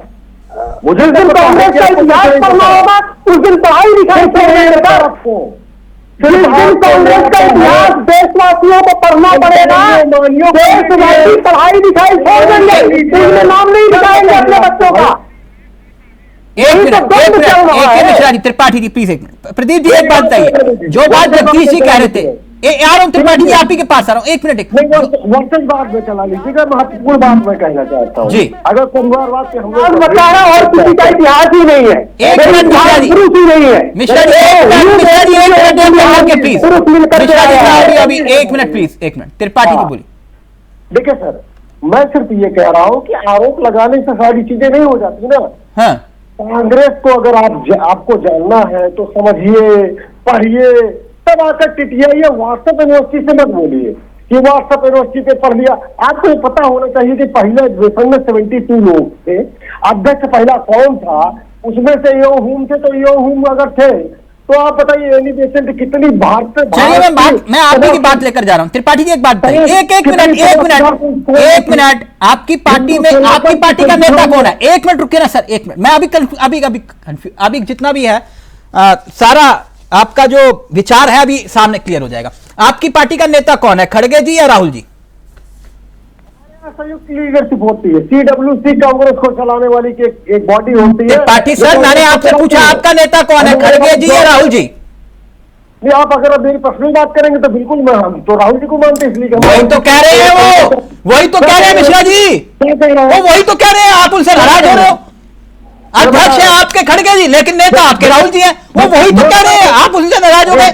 मुझे जिस दिन कांग्रेस का इतिहास पढ़ना होगा उस दिन पढ़ाई लिखाई छोड़ेगा आपको। जिस दिन कांग्रेस का इतिहास देशवासियों को पढ़ना पड़ेगा, देशवासी पढ़ाई लिखाई छोड़ देंगे, इसमें नाम नहीं लिखाएंगे अपने बच्चों का। एक मिनट मिश्रा जी, त्रिपाठी जी प्लीज एक मिनट। प्रदीप जी एक बात बताइए, जो बात जगदीश जी कह रहे थे, आ रहा हूं त्रिपाठी जी, आप ही के पास आ रहा हूँ, एक मिनट। वर्षन बात में चला लीजिएगा, महत्वपूर्ण बात मैं कहना चाहता हूँ जी। अगर परिवारवाद के हम लोग बता रहा और किसी का इतिहास ही नहीं है, एक मिनट मिश्रा जी, पुरुष ही नहीं है। मिश्रा जी प्लीज, मिश्रा जी अभी एक मिनट प्लीज, एक मिनट। त्रिपाठी जी बोलिए। देखिए सर, मैं सिर्फ ये कह रहा हूँ कि आरोप लगाने से सारी चीजें नहीं हो जाती ना। हाँ कांग्रेस को अगर आपको जानना है तो समझिए, पढ़िए, तब आकर टिटियाइए। व्हाट्सएप यूनिवर्सिटी से मत बोलिए कि व्हाट्सएप यूनिवर्सिटी पे पढ़ लिया। आपको ये पता होना चाहिए कि पहले अधिवेशन में 72 लोग थे, अध्यक्ष पहला कौन था, उसमें से यो हुम थे, तो यो हुम अगर थे तो आप बताइए एलिगेशन कितनी भारत। चलिए मैं आप ही की बात लेकर जा रहा हूं। त्रिपाठी जी एक बात बताइए, एक मिनट, आपकी पार्टी में आपकी पार्टी का नेता कौन है? एक मिनट रुकिए ना सर, एक मिनट। मैं अभी जितना भी है सारा आपका जो विचार है अभी सामने क्लियर हो जाएगा। आपकी पार्टी का नेता कौन है, खड़गे जी या राहुल जी? संयुक्त लीडरशिप होती है, CWC कांग्रेस को चलाने वाली की एक बॉडी होती है। पार्टी सर मैंने आपसे पूछा आपका नेता कौन है, खड़गे जी या राहुल जी? नहीं, आप अगर मेरी पर्सनल बात करेंगे तो बिल्कुल मैं हम तो राहुल जी को मानते, इसलिए वही तो कह रहे हैं, वही तो कह रहे हैं मिश्रा जी, वो वही तो कह रहे हैं। आप उनसे नाराज हो रहे हो? अध्यक्ष है आपके खड़गे जी, लेकिन नेता आपके राहुल जी हैं, वो वही तो कह रहे हैं, आप उनसे नाराज हो गए।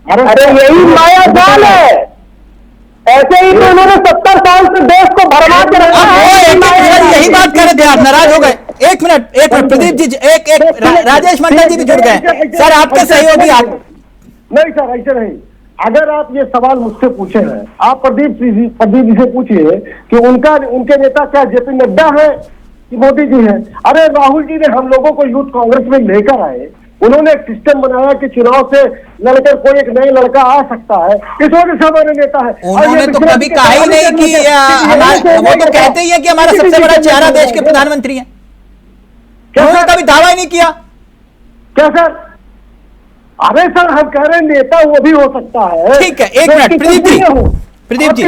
अरे यही माया जाल है, ऐसे ही तो उन्होंने 70 साल से देश को बर्बाद कर रखा है। यही बात कर रहे थे, आप नाराज हो गए। एक मिनट प्रदीप जी, एक राजेश मंडल जी भी जुड़ गए सर, आपके सहयोगी। आप नहीं सर, ऐसे नहीं। अगर आप ये सवाल मुझसे पूछे हैं, आप प्रदीप जी से पूछिए कि उनके नेता क्या JP नड्डा है कि मोदी जी है। अरे राहुल जी ने हम लोगों को यूथ कांग्रेस में लेकर आए, उन्होंने एक सिस्टम बनाया कि चुनाव से लड़कर कोई एक नया लड़का आ सकता है, इस वजह से हमारे नेता है। उन्होंने तो कभी कहा ही नहीं कि वो तो कहते ही है कि हमारा सबसे बड़ा चेहरा देश के प्रधानमंत्री हैं, उन्होंने कभी दावा ही नहीं किया। क्या सर? अरे सर, हम कह रहे हैं नेता वो भी हो सकता है। ठीक है, एक मिनट प्रदीप जी,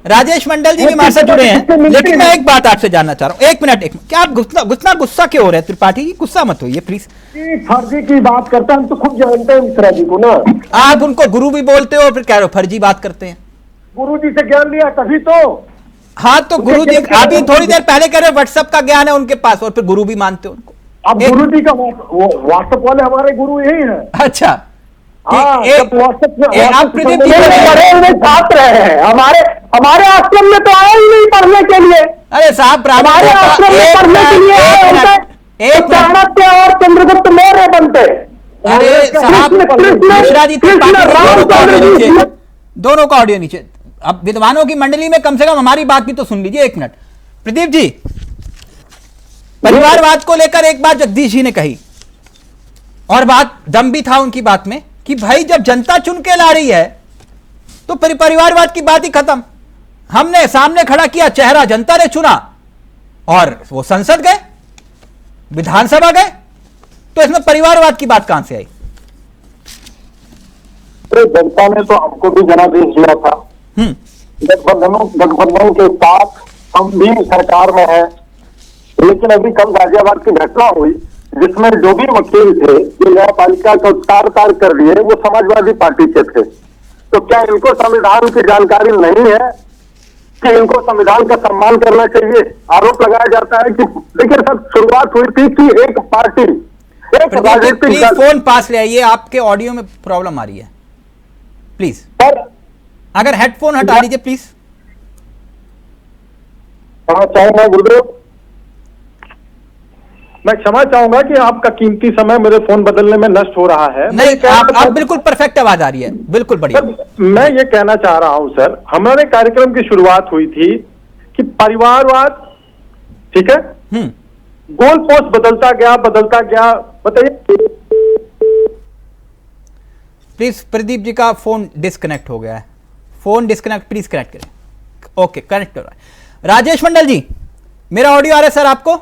राजेश मंडल जी भी हमारे साथ जुड़े हैं, लेकिन मैं एक बात आपसे जानना चाह रहा हूं। एक मिनट, क्या आप गुस्सा क्यों हो रहे हैं त्रिपाठी जी? गुस्सा मत होइए प्लीज। फर्जी की बात करते हैं, हम तो खुद जानते हैं मिश्रा जी को ना। आप उनको गुरु भी बोलते हो, फिर कह रहे हो फर्जी बात करते हैं। गुरु जी से ज्ञान लिया तभी तो। हाँ तो गुरु जी, अभी थोड़ी देर पहले कह रहे हो व्हाट्सएप का ज्ञान है उनके पास, और फिर गुरु भी मानते हो उनको। अब गुरु जी का व्हाट्सएप वाले हमारे गुरु यही है। अच्छा, आप प्रदीप जी छात्र हैं, हमारे आश्रम में तो आए ही नहीं पढ़ने के लिए। अरे साहब, हमारे आश्रम में पढ़ने के लिए चाणक्य और चंद्रगुप्त मौर्य बनते। अरे साहब, मिश्रा जी दोनों का ऑडियो नीचे। अब विद्वानों की मंडली में कम से कम हमारी बात भी तो सुन लीजिए। एक मिनट प्रदीप जी, परिवारवाद को लेकर एक बात जगदीश जी ने कही, और बात दम भी था उनकी बात में कि भाई जब जनता चुन के ला रही है तो परिवारवाद की बात ही खत्म। हमने सामने खड़ा किया चेहरा, जनता ने चुना, और वो संसद गए, विधानसभा गए, तो इसमें परिवारवाद की बात कहां से आई? तो जनता ने तो हमको भी जनादेश दिया था, गठबंधन के साथ हम भी सरकार में है। लेकिन अभी कल गाजियाबाद की घटना हुई जिसमें जो भी वकील थे जो न्यायपालिका का तार कर दिए, वो समाजवादी पार्टी के थे। तो क्या इनको संविधान की जानकारी नहीं है कि इनको संविधान का सम्मान करना चाहिए? आरोप लगाया जाता है कि देखिए सर, शुरुआत हुई थी कि एक पार्टी, एक राजनीतिक फोन पास ले आइए, आपके ऑडियो में प्रॉब्लम आ रही है प्लीज। अगर हेडफोन हटा लीजिए प्लीज। चाहूंगा गुरुदेव, मैं क्षमा चाहूंगा कि आपका कीमती समय मेरे फोन बदलने में नष्ट हो रहा है। नहीं, आप बिल्कुल परफेक्ट आवाज आ रही है, बिल्कुल बढ़िया। मैं ये कहना चाह रहा हूं सर, हमारे कार्यक्रम की शुरुआत हुई थी कि परिवारवाद, ठीक है, गोल पोस्ट बदलता गया। बताइए प्लीज, प्रदीप जी का फोन डिस्कनेक्ट हो गया है। फोन डिस्कनेक्ट, प्लीज कनेक्ट करें। ओके, कनेक्ट हो रहा है। राजेश मंडल जी, मेरा ऑडियो आ रहा है सर आपको?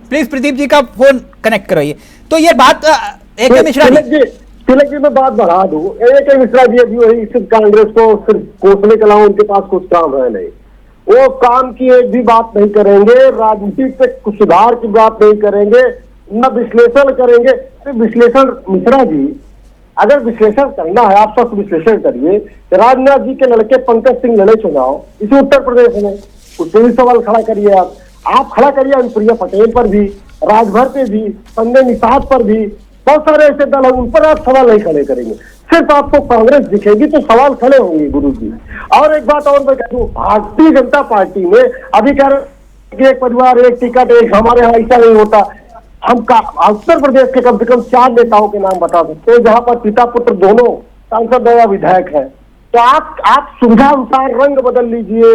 प्लीज प्रदीप जी का फोन कनेक्ट करवाइए। तो ये बात AK मिश्रा जी, तिलक जी मैं बात बढ़ा दूं। AK मिश्रा जी अभी वही सिर्फ कांग्रेस को सिर्फ कोसने के अलावा उनके पास कुछ काम है नहीं। वो काम की एक भी बात नहीं करेंगे, राजनीति पे कुछ सुधार की बात नहीं करेंगे, न विश्लेषण करेंगे। विश्लेषण मिश्रा जी, अगर विश्लेषण करना है आप सब विश्लेषण करिए। राजनाथ जी के लड़के पंकज सिंह लड़े चुनाव इसी उत्तर प्रदेश में, उससे भी सवाल खड़ा करिए। आप खड़ा करिए अनुप्रिया पटेल पर भी, राजभर पे भी, संजय निषाद पर भी, बहुत सारे ऐसे दल हैं उन पर आप सवाल नहीं खड़े करेंगे। सिर्फ आपको कांग्रेस दिखेगी तो सवाल खड़े होंगे गुरु जी। और एक बात और मैं कहूँ, भारतीय जनता पार्टी में अभी कह रहे कि एक परिवार एक टिकट एक, हमारे यहाँ ऐसा नहीं होता। हम उत्तर प्रदेश के कम से कम 4 नेताओं के नाम बता सकते हैं जहां पर पिता पुत्र दोनों सांसद या विधायक हैं। तो आप सुविधा अनुसार रंग बदल लीजिए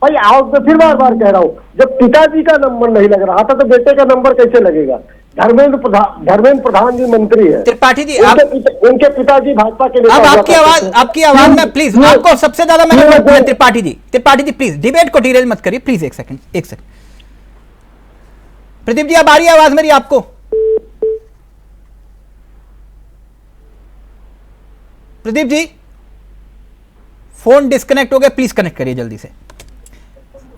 भाई। आओ, मैं फिर बार बार कह रहा हूँ, जब पिताजी का नंबर नहीं लग रहा था तो बेटे का नंबर कैसे लगेगा? धर्मेंद्र प्रधान जी मंत्री है, त्रिपाठी जी उनके पिताजी भाजपा के नेता। अब आपकी आवाज में प्लीज, आपको सबसे ज्यादा मैंने त्रिपाठी जी प्लीज डिबेट को डिरेल मत करिए प्लीज। एक सेकंड प्रदीप जी, अब आ रही है आवाज मेरी आपको? प्रदीप जी फोन डिस्कनेक्ट हो गया, प्लीज कनेक्ट करिए जल्दी से।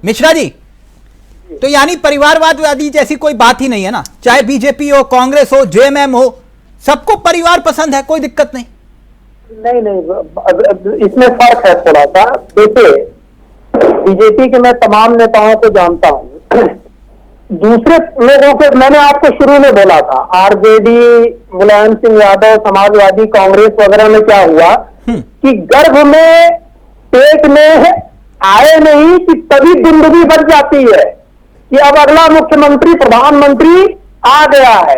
मिश्रा जी, तो यानी परिवारवादी जैसी कोई बात ही नहीं है ना? चाहे बीजेपी हो, कांग्रेस हो, JMM हो, सबको परिवार पसंद है, कोई दिक्कत नहीं। नहीं, इसमें फर्क है थोड़ा सा। देखिए, बीजेपी के मैं तमाम नेताओं को जानता हूं। दूसरे लोगों के मैंने आपको शुरू में बोला था, RJD, मुलायम सिंह यादव, समाजवादी, कांग्रेस वगैरह में क्या हुआ कि गर्भ में पेट में आए नहीं कि तभी दुंदुभी बच जाती है कि अब अगला मुख्यमंत्री प्रधानमंत्री आ गया है।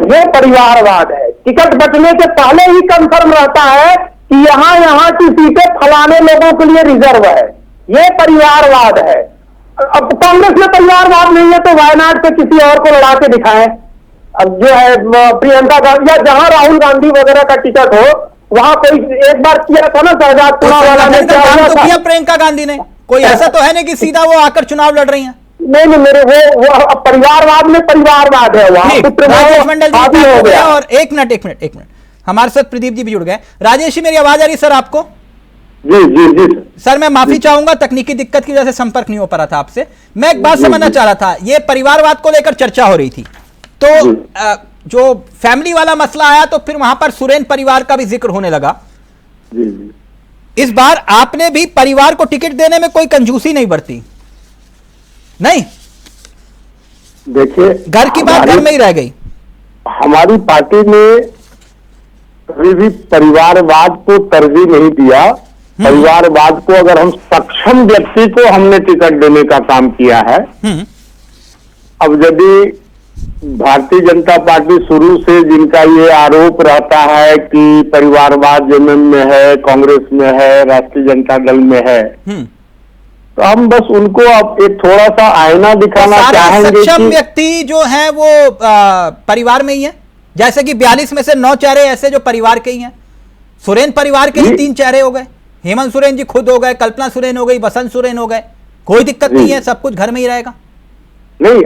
ये परिवारवाद है। टिकट बचने के पहले ही कंफर्म रहता है कि यहाँ की सीटें फलाने लोगों के लिए रिजर्व है। ये परिवारवाद है। अब कांग्रेस में परिवारवाद नहीं है तो वायनाड से किसी और को लड़ा के दिखाएं। अब जो है प्रियंका गांधी या जहां राहुल गांधी वगैरह का टिकट हो, वहां कोई एक बार किया था ना शाहजहांपुरा वाला ने, किया प्रियंका गांधी ने। कोई ऐसा तो है नहीं कि सीधा वो आकर चुनाव लड़ रही हैं। नहीं, मेरे वो परिवारवाद में परिवारवाद है वहां। राजेश मंडल जी हो गया। और एक मिनट हमारे साथ प्रदीप जी भी जुड़ गए। राजेश जी, मेरी आवाज आ रही है सर आपको? जी सर, मैं माफी चाहूंगा, तकनीकी दिक्कत की वजह से संपर्क नहीं हो पा रहा था आपसे। मैं एक बात समझना चाह रहा था, ये परिवारवाद को लेकर चर्चा हो रही थी, तो जो फैमिली वाला मसला आया तो फिर वहां पर सुरेन परिवार का भी जिक्र होने लगा। इस बार आपने भी परिवार को टिकट देने में कोई कंजूसी नहीं बरती? नहीं, देखिए, घर की बात घर में ही रह गई। हमारी पार्टी ने कभी भी परिवारवाद को तरजीह नहीं दिया। परिवारवाद को, अगर हम सक्षम व्यक्ति को हमने टिकट देने का काम किया है। अब यदि भारतीय जनता पार्टी शुरू से जिनका ये आरोप रहता है कि परिवारवाद JMM में है, कांग्रेस में है, राष्ट्रीय जनता दल में है, तो हम बस उनको अब एक थोड़ा सा आईना दिखाना चाहेंगे। सक्षम व्यक्ति जो है वो परिवार में ही है, जैसे कि 42 में से 9 चेहरे ऐसे जो परिवार के ही हैं। सुरेन परिवार के ही 3 चेहरे हो गए, हेमंत सोरेन जी खुद हो गए, कल्पना सोरेन हो गई, बसंत सोरेन हो गए। कोई दिक्कत नहीं है, सब कुछ घर में ही रहेगा। नहीं,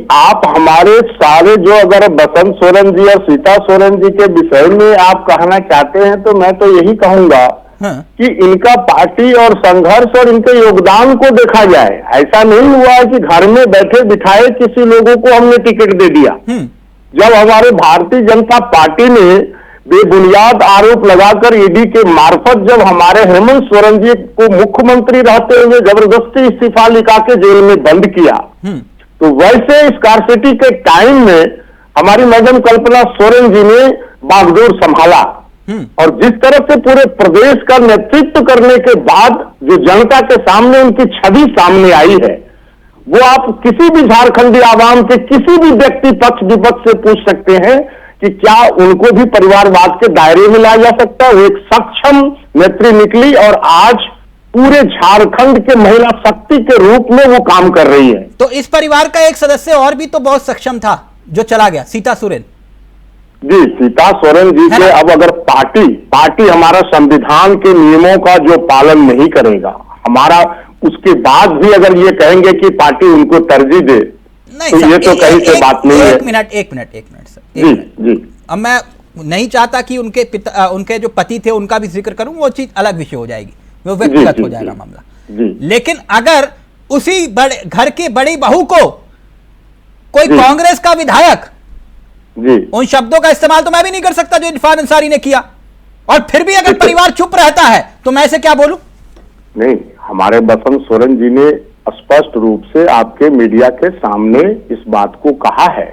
आप हमारे सारे जो, अगर बसंत सोरेन जी और सीता सोरेन जी के विषय में आप कहना चाहते हैं तो मैं तो यही कहूंगा कि इनका पार्टी और संघर्ष और इनके योगदान को देखा जाए। ऐसा नहीं हुआ है कि घर में बैठे बिठाए किसी लोगों को हमने टिकट दे दिया। जब हमारे भारतीय जनता पार्टी ने बेबुनियाद आरोप लगाकर ED के मार्फत जब हमारे हेमंत सोरेन जी को मुख्यमंत्री रहते हुए जबरदस्ती इस्तीफा लिखा के जेल में बंद किया, तो वैसे स्कार्सिटी के टाइम में हमारी मैडम कल्पना सोरेन जी ने बागडोर संभाला। और जिस तरह से पूरे प्रदेश का नेतृत्व करने के बाद जो जनता के सामने उनकी छवि सामने आई है, वो आप किसी भी झारखंडी आवाम के किसी भी व्यक्ति पक्ष विपक्ष से पूछ सकते हैं कि क्या उनको भी परिवारवाद के दायरे में लाया जा सकता है। वो एक सक्षम नेत्री निकली और आज पूरे झारखंड के महिला शक्ति के रूप में वो काम कर रही है। तो इस परिवार का एक सदस्य और भी तो बहुत सक्षम था जो चला गया, सीता सोरेन। जी, सीता सोरेन जी के अब अगर पार्टी हमारा संविधान के नियमों का जो पालन नहीं करेगा, हमारा उसके बाद भी अगर ये कहेंगे कि पार्टी उनको तरजीह दे, तो ये तो कहीं से बात नहीं है। एक मिनट सर, जी। अब मैं नहीं चाहता कि उनके जो पति थे उनका भी जिक्र करूं, वो चीज अलग विषय हो जाएगी, वो व्यक्तिगत हो जाएगा मामला। लेकिन अगर उसी घर की बड़ी बहू को कोई कांग्रेस का विधायक, उन शब्दों का इस्तेमाल तो मैं भी नहीं कर सकता जो इरफान अंसारी ने किया, और फिर भी अगर परिवार चुप रहता है तो मैं ऐसे क्या बोलूं? नहीं, हमारे बसंत सोरेन जी ने स्पष्ट रूप से आपके मीडिया के सामने इस बात को कहा है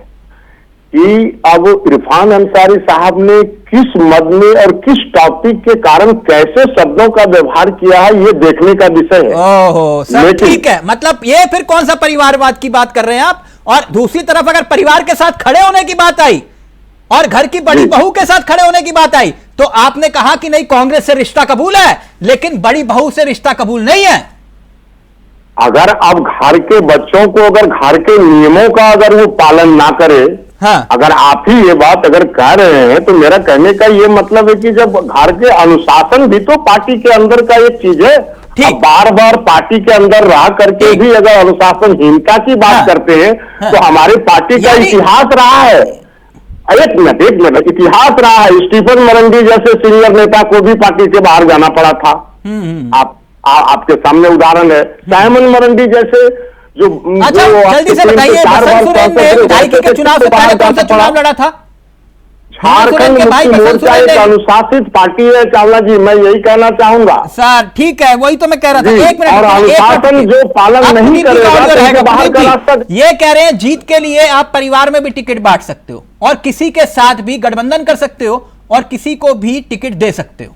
कि अब इरफान अंसारी साहब ने किस मद में और किस टॉपिक के कारण कैसे शब्दों का व्यवहार किया है, ये देखने का विषय है। ओहो सर, ठीक है, मतलब ये फिर कौन सा परिवारवाद की बात कर रहे हैं आप? और दूसरी तरफ अगर परिवार के साथ खड़े होने की बात आई और घर की बड़ी बहू के साथ खड़े होने की बात आई, तो आपने कहा कि नहीं, कांग्रेस से रिश्ता कबूल है, लेकिन बड़ी बहू से रिश्ता कबूल नहीं है। अगर अब घर के बच्चों को, अगर घर के नियमों का अगर वो पालन ना करे, हाँ। अगर आप ही ये बात अगर कह रहे हैं, तो मेरा कहने का ये मतलब है कि जब घर के अनुशासन भी तो पार्टी के अंदर का एक चीज है। बार बार पार्टी के अंदर रह करके भी अगर अनुशासनहीनता की बात करते हैं, तो हमारी पार्टी का इतिहास रहा है। एक मिनट इतिहास रहा है। स्टीफन मरंडी जैसे सीनियर नेता को भी पार्टी से बाहर जाना पड़ा था। आपके सामने उदाहरण है। साइमन मरंडी जैसे जो जल्दी से बताइए, बसंत सोरेन ने विधायकी के चुनाव से पहले कौन सा चुनाव लड़ा था? झारखंड मुक्ति मोर्चा एक अनुशासित पार्टी है चावला जी, मैं यही कहना चाहूंगा। सर ठीक है, वही तो मैं कह रहा था। एक मिनट, और अनुशासन जो पालन नहीं करेगा बाहर का रास्ता। ये कह रहे हैं जीत के लिए आप परिवार में भी टिकट बांट सकते हो और किसी के साथ भी गठबंधन कर सकते हो और किसी को भी टिकट दे सकते हो।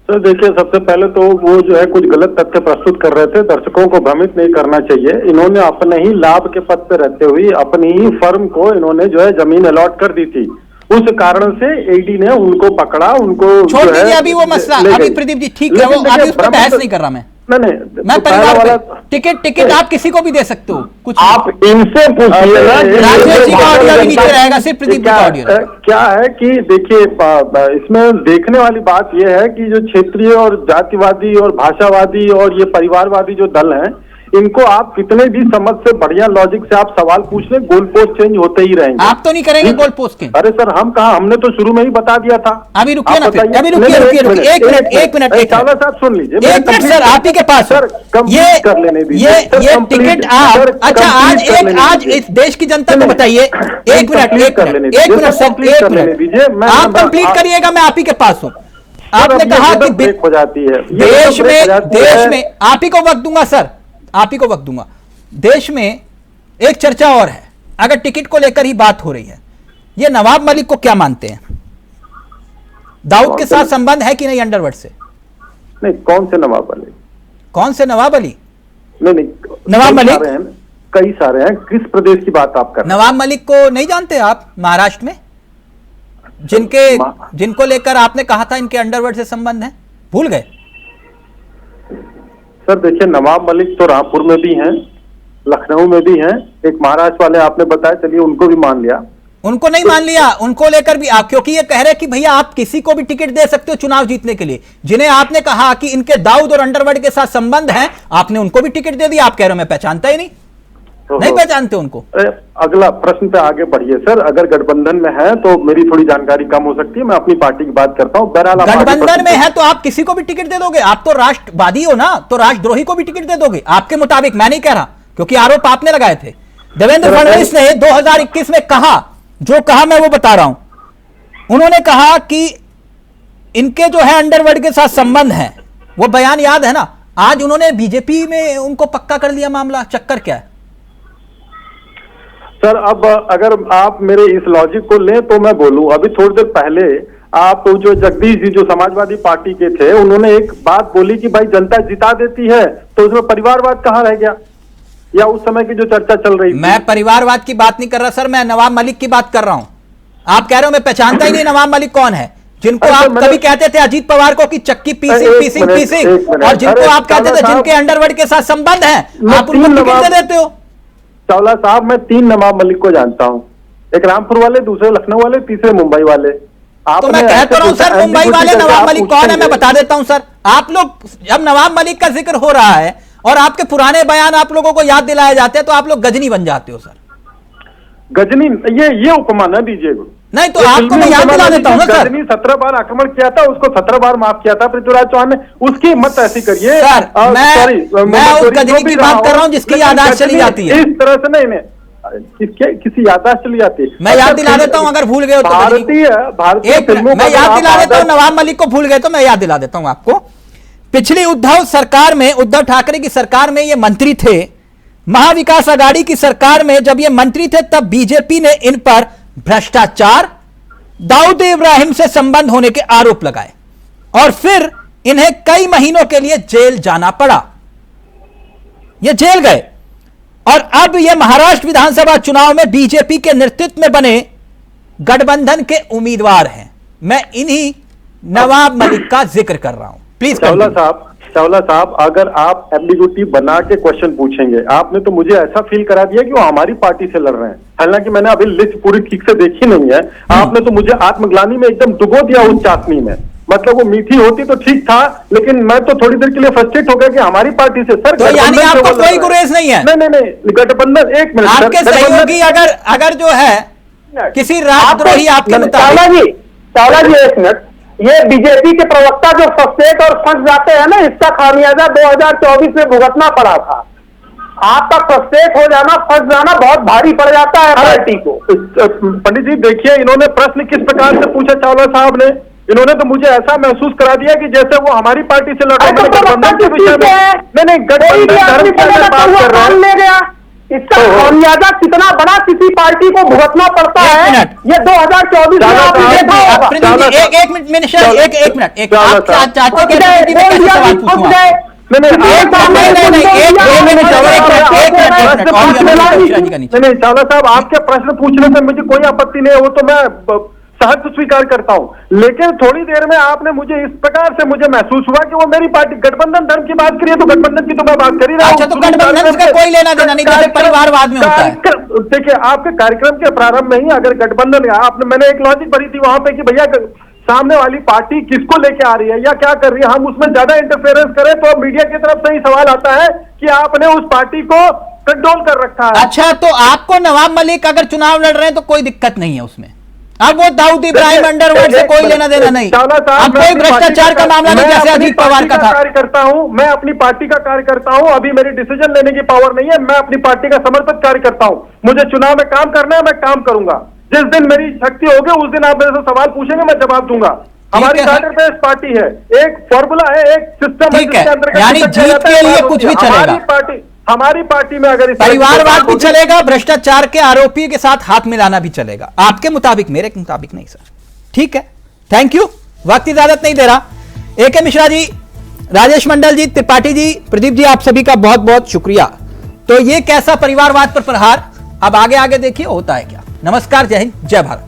तो देखिए, सबसे पहले तो वो जो है कुछ गलत तथ्य प्रस्तुत कर रहे थे, दर्शकों को भ्रमित नहीं करना चाहिए। इन्होंने अपने ही लाभ के पद पे रहते हुए अपनी ही फर्म को इन्होंने जो है जमीन अलॉट कर दी थी। उस कारण से ईडी ने उनको पकड़ा, उनको छोड़ दीजिए अभी वो मसला। अभी प्रदीप जी ठीक है, वो अभी उस पर बहस नहीं कर रहा मैं। मैं परिवार वाला टिकट आप किसी को भी दे सकते हो, कुछ आप इनसे पूछिए। राजेश जी का ऑडियो भी नीचे रहेगा, सिर्फ प्रदीप जी का ऑडियो। क्या है कि देखिए, इसमें देखने वाली बात यह है कि जो क्षेत्रीय और जातिवादी और भाषावादी और ये परिवारवादी जो दल हैं, इनको आप कितने भी समझ से बढ़िया लॉजिक से आप सवाल पूछ लें, गोल पोस्ट चेंज होते ही रहेंगे। आप तो नहीं करेंगे गोल पोस्ट के? अरे सर, हम कहा, हमने तो शुरू में ही बता दिया था। अभी रुकिए ना, अभी रुकिए एक मिनट चावला साहब सुन लीजिए। एक मिनट सर, आप ही के पास सर ये कर लेने दीजिए। ये टिकट आप, अच्छा आज इस देश की जनता को बताइए। एक मिनट सर, आप कंप्लीट करिएगा, मैं आप ही के पास हूँ। आपने कहा कि ब्रेक हो जाती है देश में, आप ही को वक्त दूंगा सर, आप ही को वक्त दूंगा। देश में एक चर्चा और है, अगर टिकट को लेकर ही बात हो रही है, ये नवाब मलिक को क्या मानते हैं? दाऊद के साथ संबंध है कि नहीं अंडरवर्ल्ड से? नहीं, कौन से नवाब अली? कौन से नवाब अली? नहीं, नवाब मलिक कई सारे हैं। किस प्रदेश की बात आप कर रहे हैं? नवाब मलिक को नहीं जानते आप? महाराष्ट्र में जिनको लेकर आपने कहा था इनके अंडरवर्ल्ड से संबंध है, भूल गए? सर देखिए, नवाब मलिक तो रामपुर में भी हैं, लखनऊ में भी हैं। एक महाराष्ट्र वाले आपने बताया, चलिए उनको भी मान लिया। उनको नहीं मान लिया, उनको लेकर भी आप, क्योंकि ये कह रहे कि भैया आप किसी को भी टिकट दे सकते हो चुनाव जीतने के लिए। जिन्हें आपने कहा कि इनके दाऊद और अंडरवर्ल्ड के साथ संबंध है, आपने उनको भी टिकट दे दिया। आप कह रहे हो मैं पहचानता ही नहीं, नहीं पहचानते उनको। अगला प्रश्न पे आगे बढ़िए सर। अगर गठबंधन में है तो मेरी थोड़ी जानकारी कम हो सकती है, मैं अपनी पार्टी की बात करता हूँ। गठबंधन में है तो आप किसी को भी टिकट दे दोगे? आप तो राष्ट्रवादी हो ना, तो राष्ट्रद्रोही को भी टिकट दे दोगे आपके मुताबिक। मैं नहीं कह रहा, क्योंकि आरोप आपने लगाए थे। देवेंद्र फडणवीस ने 2021 में कहा, जो कहा मैं वो बता रहा हूं। उन्होंने कहा कि इनके जो है अंडरवर्ल्ड के साथ संबंध है, वो बयान याद है ना? आज उन्होंने बीजेपी में उनको पक्का कर दिया मामला। चक्कर क्या है सर? अब अगर आप मेरे इस लॉजिक को लें तो मैं बोलूं, अभी थोड़ी देर पहले आप जो जगदीश जी जो समाजवादी पार्टी के थे, उन्होंने एक बात बोली कि भाई जनता जिता देती है, तो उसमें परिवारवाद कहाँ रह गया? या उस समय की जो चर्चा चल रही थी। मैं परिवारवाद की बात नहीं कर रहा सर, मैं नवाब मलिक की बात कर रहा हूं। आप कह रहे हो मैं पहचानता ही नहीं नवाब मलिक कौन है, जिनको आप कभी कहते थे अजीत पवार को कि चक्की पीसिंग, और जिनको आप कहते थे जिनके अंडरवर्ल्ड के साथ संबंध है, आप उनको टिकट दे देते हो। चावला साहब, मैं 3 नवाब मलिक को जानता हूं। एक रामपुर वाले, दूसरे लखनऊ वाले, तीसरे मुंबई वाले। तो मैं कहता रहा हूं सर, मुंबई वाले नवाब मलिक कौन है मैं बता देता हूं सर। आप लोग जब नवाब मलिक का जिक्र हो रहा है और आपके पुराने बयान आप लोगों को याद दिलाए जाते हैं तो आप लोग गजनी बन जाते हो सर। गजनी ये उपमा न दीजिए नहीं तो आपको मैं याद दिला देता हूं ना सर। गजनी 17 बार आक्रमण किया था, उसको 17 बार माफ किया था पृथ्वीराज चौहान ने, उसकी मत ऐसी करिए सर। मैं उस गजनी की बात कर रहा हूं जिसकी याददाश्त चली जाती है। इस तरह से नहीं किसी याददाश्त चली जाती है। मैं याद दिला देता हूं, अगर भूल गए हो तो भारतीय फिल्मों मैं याद दिला देता हूं। नवाब मलिक को भूल गए तो मैं याद दिला देता हूं आपको। पिछली उद्धव सरकार में, उद्धव ठाकरे की सरकार में ये मंत्री थे, महाविकास आघाड़ी की सरकार में जब ये मंत्री थे तब बीजेपी ने इन पर भ्रष्टाचार, दाऊद इब्राहिम से संबंध होने के आरोप लगाए और फिर इन्हें कई महीनों के लिए जेल जाना पड़ा। ये जेल गए और अब ये महाराष्ट्र विधानसभा चुनाव में बीजेपी के नेतृत्व में बने गठबंधन के उम्मीदवार हैं। मैं इन्हीं नवाब मलिक का जिक्र कर रहा हूं। प्लीज चावला साहब, अगर आप एम्बिग्यूटी बना के क्वेश्चन पूछेंगे, आपने तो मुझे ऐसा फील करा दिया कि वो हमारी पार्टी से लड़ रहे हैं, हालांकि मैंने अभी लिस्ट पूरी ठीक से देखी नहीं है। आपने तो मुझे आत्मग्लानि में एकदम डुबो दिया उस चाशनी में। मतलब वो मीठी होती तो ठीक था, लेकिन मैं तो थोड़ी देर के लिए फ्रस्ट्रेट हो गया कि हमारी पार्टी से सर। तो यानी आपको कोई गुरेज नहीं है? नहीं, गठबंधन, एक मिनट, आपके सहयोगी अगर जो है किसी राजद्रोही आपके मुताबिक। चावला जी एक मिनट, ये बीजेपी के प्रवक्ता जो फ्रस्ट्रेट और फंस जाते हैं ना, इसका खामियाजा 2024 में भुगतना पड़ा था। आपका फ्रस्ट्रेट हो जाना, फंस जाना बहुत भारी पड़ जाता है पार्टी को। पंडित जी देखिए, इन्होंने प्रश्न किस प्रकार से पूछा चावला साहब ने। इन्होंने तो मुझे ऐसा महसूस करा दिया कि जैसे वो हमारी पार्टी से लड़ रहे हैं। गठबंधन के विषय में नहीं, गठबंधन धर्म की बात कर रहे हैं। इसका खामियाजा कितना बड़ा किसी पार्टी को भुगतना पड़ता है, ये 2024 में आपने देखा होगा। एक मिनट चाचा के चावला साहब, आपके प्रश्न पूछने से मुझे कोई आपत्ति नहीं है, वो तो मैं सहज स्वीकार करता हूं, लेकिन थोड़ी देर में आपने मुझे इस प्रकार से मुझे महसूस हुआ कि वो मेरी पार्टी गठबंधन धर्म की बात करिए, तो गठबंधन की तो मैं बात कर ही रहा हूं। अच्छा, तो गठबंधन का कोई लेना देना नहीं, जैसे परिवारवाद में होता है। देखिए, आपके कार्यक्रम के प्रारंभ में ही अगर गठबंधन, मैंने एक लॉजिक भरी थी वहां पे कि भैया सामने वाली पार्टी किसको लेके आ रही है या क्या कर रही है, हम उसमें ज्यादा इंटरफेरेंस करें तो मीडिया की तरफ से ही सवाल आता है कि आपने उस पार्टी को कंट्रोल कर रखा है। अच्छा, तो आपको नवाब मलिक अगर चुनाव लड़ रहे हैं तो कोई दिक्कत नहीं है उसमें। अब वो दाऊद इब्राहिम अंडरवर्ल्ड से कोई लेना देना नहीं। अब कोई भ्रष्टाचार का मामला नहीं जैसे अजीत पवार का था। कार्य करता हूं, मैं अपनी पार्टी का कार्य करता हूं, अभी मेरी डिसीजन लेने की पावर नहीं है। मैं अपनी पार्टी का समर्पित कार्य करता हूं, मुझे चुनाव में काम करना है, मैं काम करूंगा। जिस दिन मेरी शक्ति होगी उस दिन आप मेरे से सवाल पूछेंगे, मैं जवाब दूंगा। हमारी कार्टर बेस्ड पार्टी है, एक फॉर्मूला है, एक सिस्टम है जिसके अंतर्गत यानी जीत के लिए कुछ भी चलेगा। हमारी पार्टी में अगर परिवारवाद भी चलेगा, भ्रष्टाचार के आरोपी के साथ हाथ मिलाना भी चलेगा, आपके मुताबिक, मेरे मुताबिक नहीं सर। ठीक है, थैंक यू। वक्त इजाजत नहीं दे रहा। AK मिश्रा जी, राजेश मंडल जी, त्रिपाठी जी, प्रदीप जी, आप सभी का बहुत बहुत शुक्रिया। तो ये कैसा परिवारवाद पर प्रहार, अब आगे आगे देखिए होता है क्या। नमस्कार, जय हिंद, जय भारत।